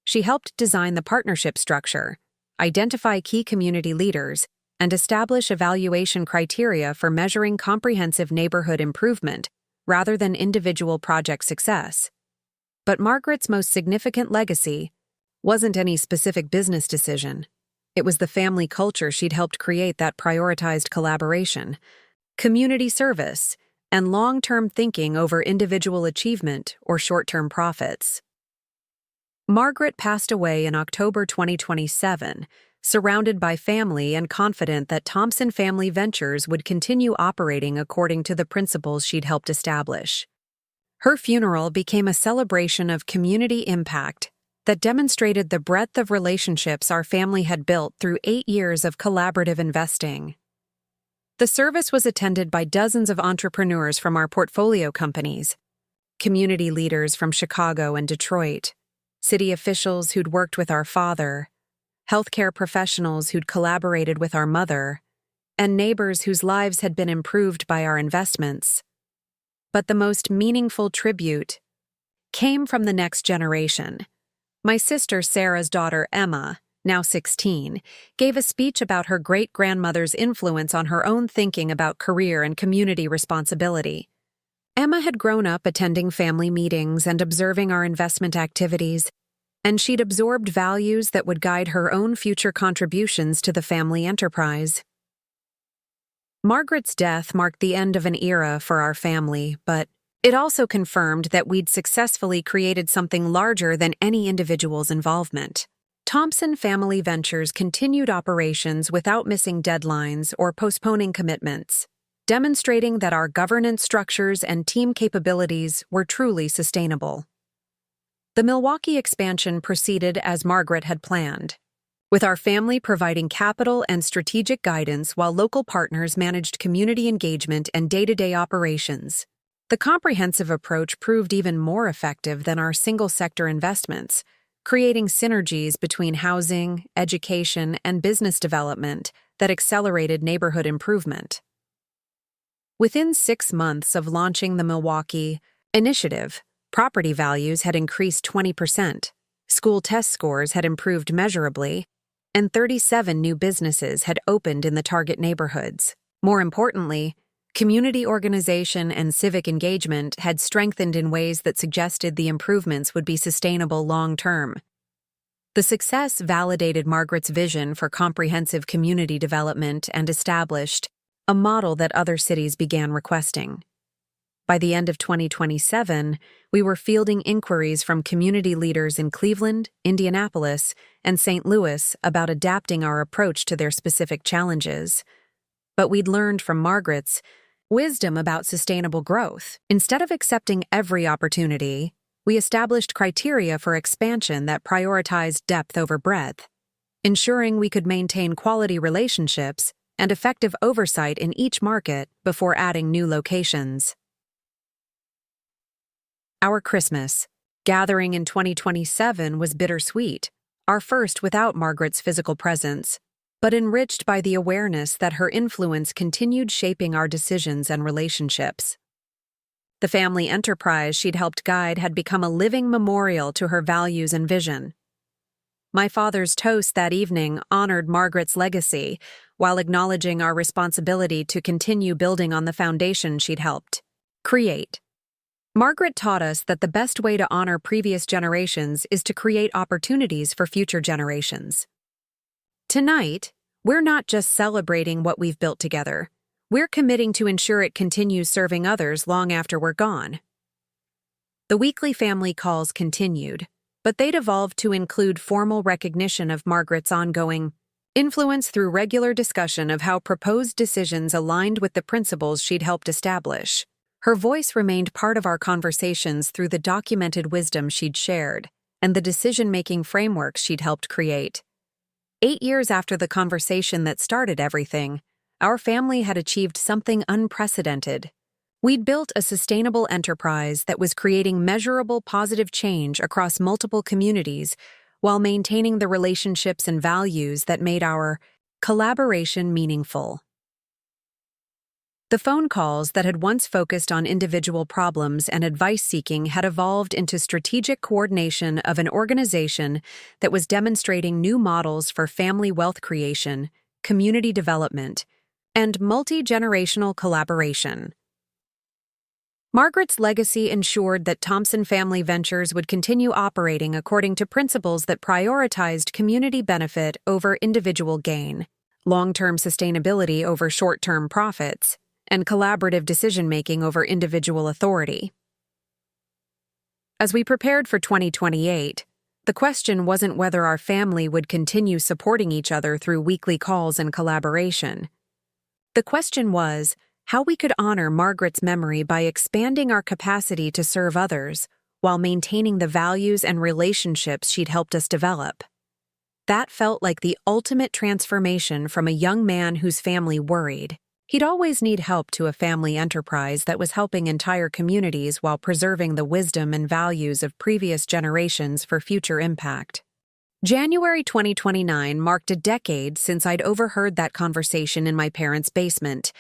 She helped design the partnership structure, identify key community leaders, and establish evaluation criteria for measuring comprehensive neighborhood improvement rather than individual project success. But Margaret's most significant legacy wasn't any specific business decision. It was the family culture she'd helped create that prioritized collaboration, community service, and long-term thinking over individual achievement or short-term profits. Margaret passed away in October 2027, surrounded by family and confident that Thompson Family Ventures would continue operating according to the principles she'd helped establish. Her funeral became a celebration of community impact that demonstrated the breadth of relationships our family had built through 8 years of collaborative investing. The service was attended by dozens of entrepreneurs from our portfolio companies, community leaders from Chicago and Detroit, city officials who'd worked with our father, healthcare professionals who'd collaborated with our mother, and neighbors whose lives had been improved by our investments. But the most meaningful tribute came from the next generation. My sister Sarah's daughter Emma, now 16, gave a speech about her great-grandmother's influence on her own thinking about career and community responsibility. Emma had grown up attending family meetings and observing our investment activities, and she'd absorbed values that would guide her own future contributions to the family enterprise. Margaret's death marked the end of an era for our family, but it also confirmed that we'd successfully created something larger than any individual's involvement. Thompson Family Ventures continued operations without missing deadlines or postponing commitments, demonstrating that our governance structures and team capabilities were truly sustainable. The Milwaukee expansion proceeded as Margaret had planned. with our family providing capital and strategic guidance while local partners managed community engagement and day-to-day operations. The comprehensive approach proved even more effective than our single-sector investments, creating synergies between housing, education, and business development that accelerated neighborhood improvement. Within 6 months of launching the Milwaukee initiative, property values had increased 20%, school test scores had improved measurably, and 37 new businesses had opened in the target neighborhoods. More importantly, community organization and civic engagement had strengthened in ways that suggested the improvements would be sustainable long-term. The success validated Margaret's vision for comprehensive community development and established a model that other cities began requesting. By the end of 2027, we were fielding inquiries from community leaders in Cleveland, Indianapolis, and St. Louis about adapting our approach to their specific challenges. But we'd learned from Margaret's wisdom about sustainable growth. Instead of accepting every opportunity, we established criteria for expansion that prioritized depth over breadth, ensuring we could maintain quality relationships and effective oversight in each market before adding new locations. Our Christmas gathering in 2027 was bittersweet, our first without Margaret's physical presence, but enriched by the awareness that her influence continued shaping our decisions and relationships. The family enterprise she'd helped guide had become a living memorial to her values and vision. My father's toast that evening honored Margaret's legacy while acknowledging our responsibility to continue building on the foundation she'd helped create. Margaret taught us that the best way to honor previous generations is to create opportunities for future generations. Tonight, we're not just celebrating what we've built together. We're committing to ensure it continues serving others long after we're gone. The weekly family calls continued, but they'd evolved to include formal recognition of Margaret's ongoing influence through regular discussion of how proposed decisions aligned with the principles she'd helped establish. Her voice remained part of our conversations through the documented wisdom she'd shared and the decision-making frameworks she'd helped create. 8 years after the conversation that started everything, our family had achieved something unprecedented. We'd built a sustainable enterprise that was creating measurable positive change across multiple communities while maintaining the relationships and values that made our collaboration meaningful. The phone calls that had once focused on individual problems and advice-seeking had evolved into strategic coordination of an organization that was demonstrating new models for family wealth creation, community development, and multi-generational collaboration. Margaret's legacy ensured that Thompson Family Ventures would continue operating according to principles that prioritized community benefit over individual gain, long-term sustainability over short-term profits, and collaborative decision-making over individual authority. As we prepared for 2028, the question wasn't whether our family would continue supporting each other through weekly calls and collaboration. The question was how we could honor Margaret's memory by expanding our capacity to serve others while maintaining the values and relationships she'd helped us develop. That felt like the ultimate transformation from a young man whose family worried he'd always need help to a family enterprise that was helping entire communities while preserving the wisdom and values of previous generations for future impact. January 2029 marked a decade since I'd overheard that conversation in my parents' basement,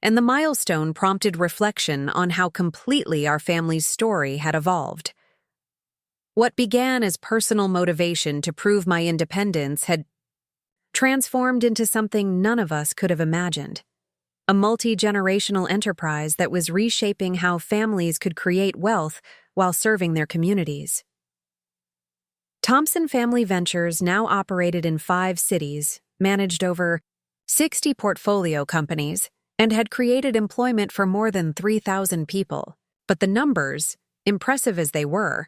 and the milestone prompted reflection on how completely our family's story had evolved. What began as personal motivation to prove my independence had transformed into something none of us could have imagined. A multi-generational enterprise that was reshaping how families could create wealth while serving their communities. Thompson Family Ventures now operated in 5 cities, managed over 60 portfolio companies, and had created employment for more than 3,000 people. But the numbers, impressive as they were,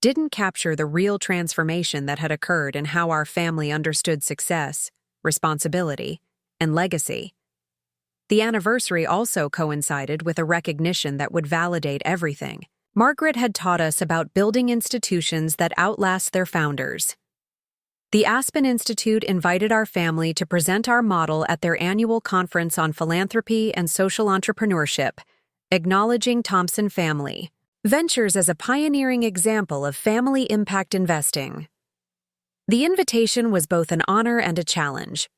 didn't capture the real transformation that had occurred in how our family understood success, responsibility, and legacy. The anniversary also coincided with a recognition that would validate everything. Margaret had taught us about building institutions that outlast their founders. The Aspen Institute invited our family to present our model at their annual conference on philanthropy and social entrepreneurship, acknowledging Thompson Family Ventures as a pioneering example of family impact investing. The invitation was both an honor and a challenge.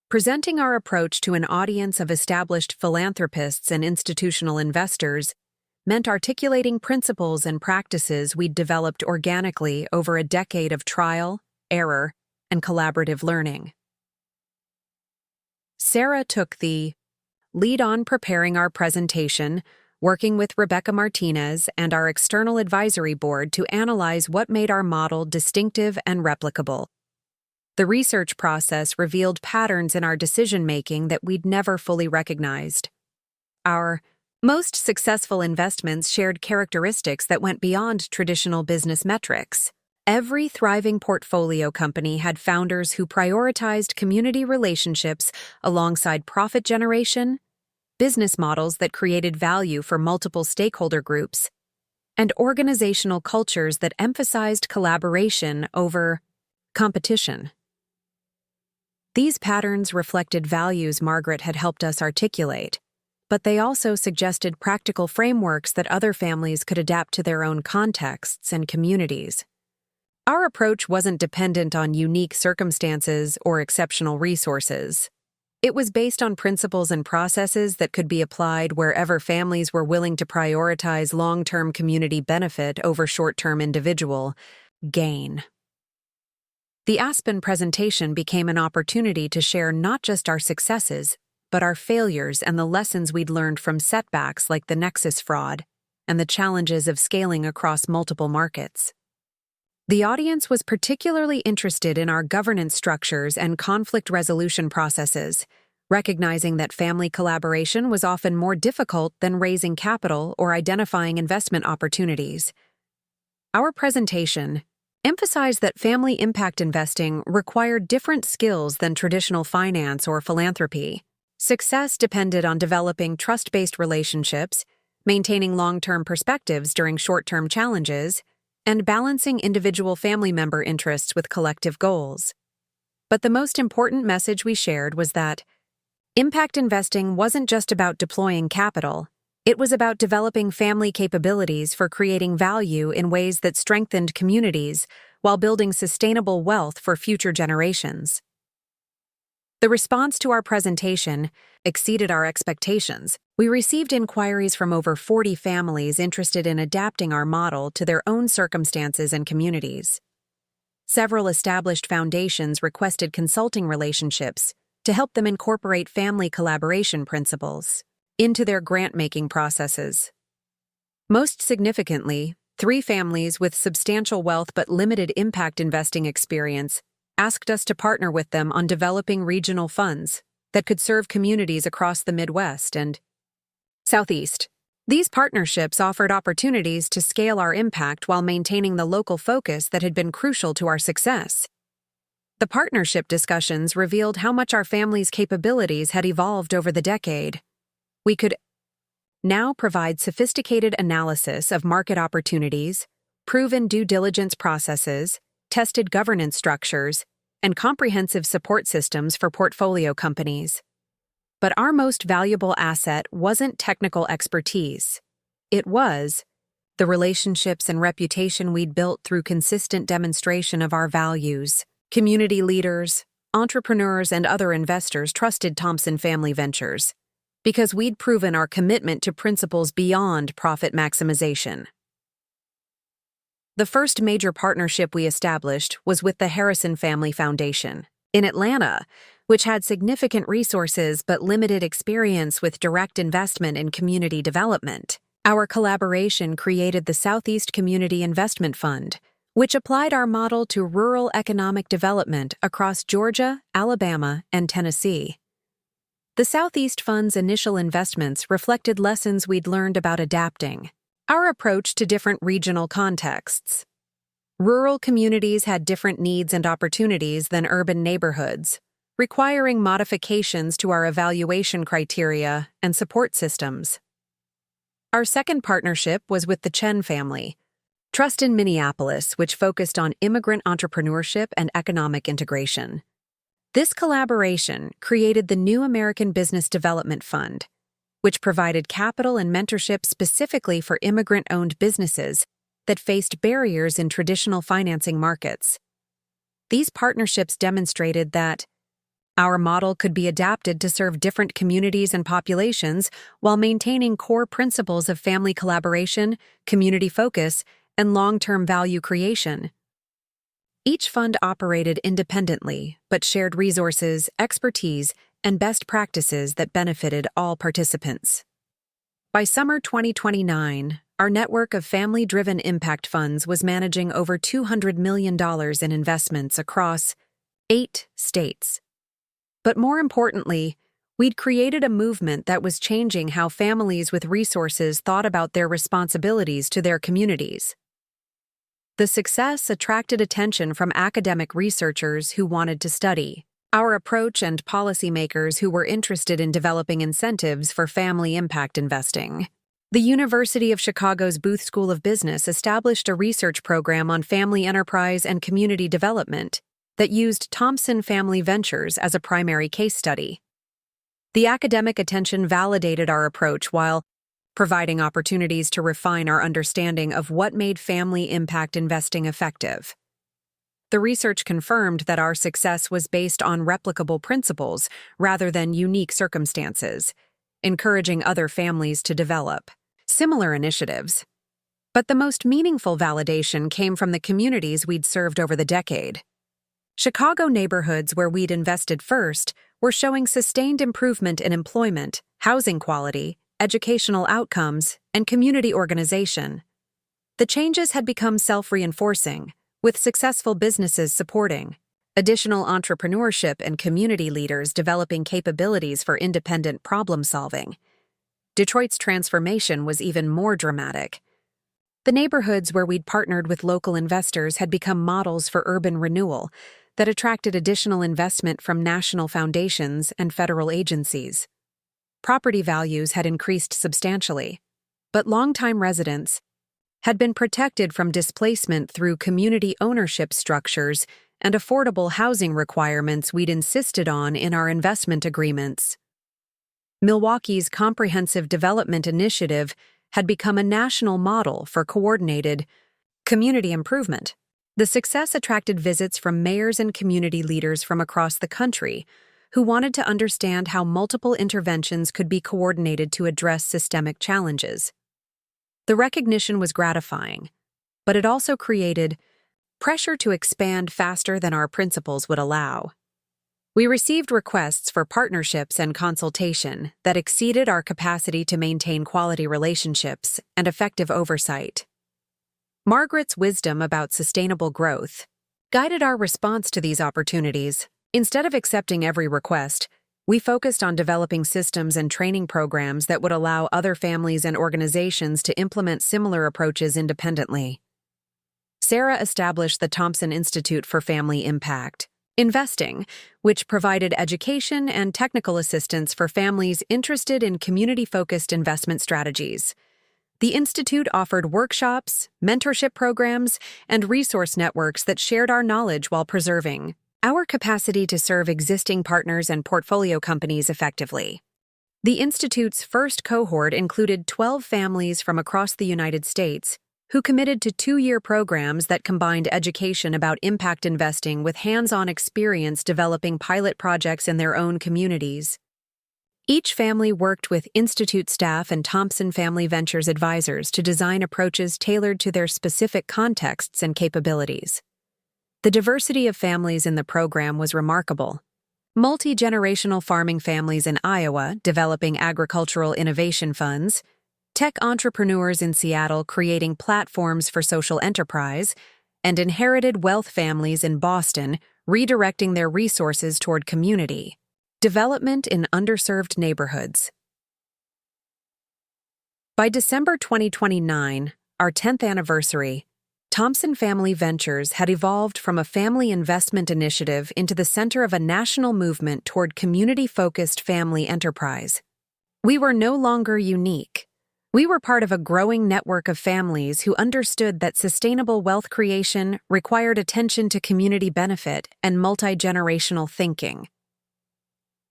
Presenting our approach to an audience of established philanthropists and institutional investors meant articulating principles and practices we'd developed organically over a decade of trial, error, and collaborative learning. Sarah took the lead on preparing our presentation, working with Rebecca Martinez and our external advisory board to analyze what made our model distinctive and replicable. The research process revealed patterns in our decision-making that we'd never fully recognized. Our most successful investments shared characteristics that went beyond traditional business metrics. Every thriving portfolio company had founders who prioritized community relationships alongside profit generation, business models that created value for multiple stakeholder groups, and organizational cultures that emphasized collaboration over competition. These patterns reflected values Margaret had helped us articulate, but they also suggested practical frameworks that other families could adapt to their own contexts and communities. Our approach wasn't dependent on unique circumstances or exceptional resources. It was based on principles and processes that could be applied wherever families were willing to prioritize long-term community benefit over short-term individual gain. The Aspen presentation became an opportunity to share not just our successes, but our failures and the lessons we'd learned from setbacks like the Nexus fraud and the challenges of scaling across multiple markets. The audience was particularly interested in our governance structures and conflict resolution processes, recognizing that family collaboration was often more difficult than raising capital or identifying investment opportunities. Our presentation emphasized that family impact investing required different skills than traditional finance or philanthropy. Success depended on developing trust-based relationships, maintaining long-term perspectives during short-term challenges, and balancing individual family member interests with collective goals. But the most important message we shared was that impact investing wasn't just about deploying capital, it was about developing family capabilities for creating value in ways that strengthened communities while building sustainable wealth for future generations. The response to our presentation exceeded our expectations. We received inquiries from over 40 families interested in adapting our model to their own circumstances and communities. Several established foundations requested consulting relationships to help them incorporate family collaboration principles into their grant-making processes. Most significantly, 3 families with substantial wealth but limited impact investing experience asked us to partner with them on developing regional funds that could serve communities across the Midwest and Southeast. These partnerships offered opportunities to scale our impact while maintaining the local focus that had been crucial to our success. The partnership discussions revealed how much our family's capabilities had evolved over the decade. We could now provide sophisticated analysis of market opportunities, proven due diligence processes, tested governance structures, and comprehensive support systems for portfolio companies. But our most valuable asset wasn't technical expertise. It was the relationships and reputation we'd built through consistent demonstration of our values. Community leaders, entrepreneurs, and other investors trusted Thompson Family Ventures because we'd proven our commitment to principles beyond profit maximization. The first major partnership we established was with the Harrison Family Foundation in Atlanta, which had significant resources but limited experience with direct investment in community development. Our collaboration created the Southeast Community Investment Fund, which applied our model to rural economic development across Georgia, Alabama, and Tennessee. The Southeast Fund's initial investments reflected lessons we'd learned about adapting our approach to different regional contexts. Rural communities had different needs and opportunities than urban neighborhoods, requiring modifications to our evaluation criteria and support systems. Our second partnership was with the Chen family, Trust in Minneapolis, which focused on immigrant entrepreneurship and economic integration. This collaboration created the New American Business Development Fund, which provided capital and mentorship specifically for immigrant-owned businesses that faced barriers in traditional financing markets. These partnerships demonstrated that our model could be adapted to serve different communities and populations while maintaining core principles of family collaboration, community focus, and long-term value creation. Each fund operated independently, but shared resources, expertise, and best practices that benefited all participants. By summer 2029, our network of family-driven impact funds was managing over $200 million in investments across 8 states. But more importantly, we'd created a movement that was changing how families with resources thought about their responsibilities to their communities. The success attracted attention from academic researchers who wanted to study our approach and policymakers who were interested in developing incentives for family impact investing. The University of Chicago's Booth School of Business established a research program on family enterprise and community development that used Thompson Family Ventures as a primary case study. The academic attention validated our approach while providing opportunities to refine our understanding of what made family impact investing effective. The research confirmed that our success was based on replicable principles rather than unique circumstances, encouraging other families to develop similar initiatives. But the most meaningful validation came from the communities we'd served over the decade. Chicago neighborhoods where we'd invested first were showing sustained improvement in employment, housing quality, educational outcomes, and community organization. The changes had become self-reinforcing, with successful businesses supporting additional entrepreneurship and community leaders developing capabilities for independent problem-solving. Detroit's transformation was even more dramatic. The neighborhoods where we'd partnered with local investors had become models for urban renewal that attracted additional investment from national foundations and federal agencies. Property values had increased substantially, but longtime residents had been protected from displacement through community ownership structures and affordable housing requirements we'd insisted on in our investment agreements. Milwaukee's Comprehensive Development Initiative had become a national model for coordinated community improvement. The success attracted visits from mayors and community leaders from across the country who wanted to understand how multiple interventions could be coordinated to address systemic challenges. The recognition was gratifying, but it also created pressure to expand faster than our principles would allow. We received requests for partnerships and consultation that exceeded our capacity to maintain quality relationships and effective oversight. Margaret's wisdom about sustainable growth guided our response to these opportunities. Instead of accepting every request, we focused on developing systems and training programs that would allow other families and organizations to implement similar approaches independently. Sarah established the Thompson Institute for Family Impact Investing, which provided education and technical assistance for families interested in community-focused investment strategies. The Institute offered workshops, mentorship programs, and resource networks that shared our knowledge while preserving our capacity to serve existing partners and portfolio companies effectively. The Institute's first cohort included 12 families from across the United States who committed to 2-year programs that combined education about impact investing with hands-on experience developing pilot projects in their own communities. Each family worked with Institute staff and Thompson Family Ventures advisors to design approaches tailored to their specific contexts and capabilities. The diversity of families in the program was remarkable. Multi-generational farming families in Iowa developing agricultural innovation funds, tech entrepreneurs in Seattle creating platforms for social enterprise, and inherited wealth families in Boston redirecting their resources toward community development in underserved neighborhoods. By December 2029, our 10th anniversary, Thompson Family Ventures had evolved from a family investment initiative into the center of a national movement toward community-focused family enterprise. We were no longer unique. We were part of a growing network of families who understood that sustainable wealth creation required attention to community benefit and multi-generational thinking.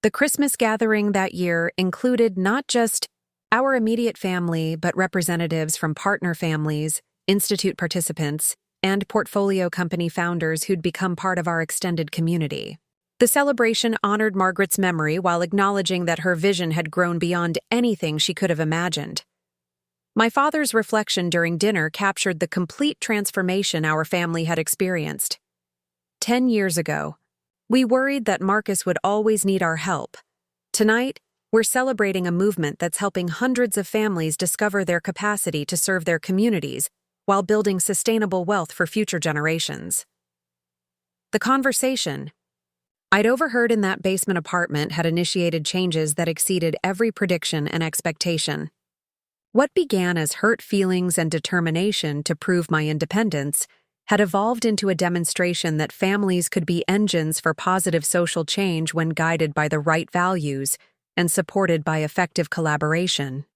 The Christmas gathering that year included not just our immediate family, but representatives from partner families, institute participants, and portfolio company founders who'd become part of our extended community. The celebration honored Margaret's memory while acknowledging that her vision had grown beyond anything she could have imagined. My father's reflection during dinner captured the complete transformation our family had experienced. 10 years ago, we worried that Marcus would always need our help. Tonight, we're celebrating a movement that's helping hundreds of families discover their capacity to serve their communities while building sustainable wealth for future generations. The conversation I'd overheard in that basement apartment had initiated changes that exceeded every prediction and expectation. What began as hurt feelings and determination to prove my independence had evolved into a demonstration that families could be engines for positive social change when guided by the right values and supported by effective collaboration.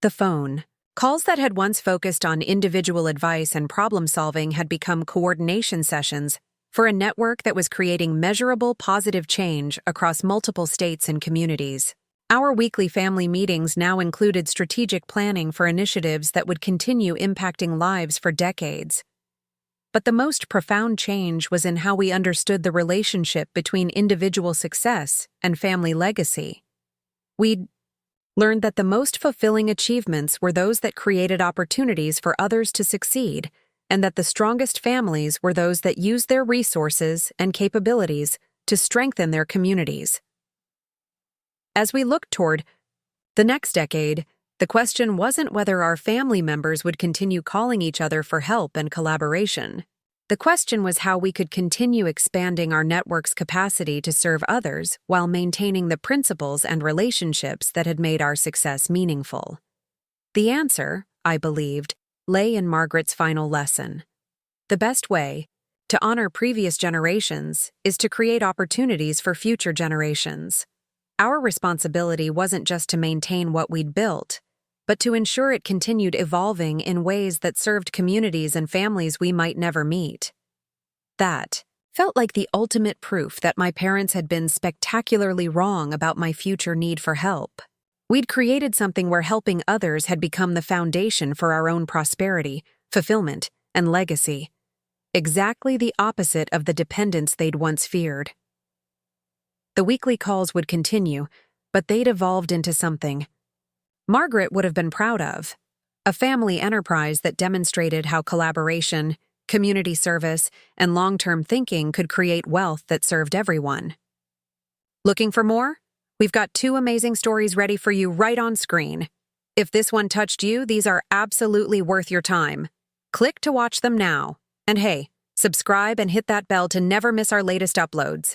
The phone. Calls that had once focused on individual advice and problem-solving had become coordination sessions for a network that was creating measurable positive change across multiple states and communities. Our weekly family meetings now included strategic planning for initiatives that would continue impacting lives for decades. But the most profound change was in how we understood the relationship between individual success and family legacy. We'd learned that the most fulfilling achievements were those that created opportunities for others to succeed, and that the strongest families were those that used their resources and capabilities to strengthen their communities. As we looked toward the next decade, the question wasn't whether our family members would continue calling each other for help and collaboration. The question was how we could continue expanding our network's capacity to serve others while maintaining the principles and relationships that had made our success meaningful. The answer, I believed, lay in Margaret's final lesson. The best way to honor previous generations is to create opportunities for future generations. Our responsibility wasn't just to maintain what we'd built, but to ensure it continued evolving in ways that served communities and families we might never meet. That felt like the ultimate proof that my parents had been spectacularly wrong about my future need for help. We'd created something where helping others had become the foundation for our own prosperity, fulfillment, and legacy. Exactly the opposite of the dependence they'd once feared. The weekly calls would continue, but they'd evolved into something Margaret would have been proud of, a family enterprise that demonstrated how collaboration, community service, and long-term thinking could create wealth that served everyone. Looking for more? We've got 2 amazing stories ready for you right on screen. If this one touched you, these are absolutely worth your time. Click to watch them now. And hey, subscribe and hit that bell to never miss our latest uploads.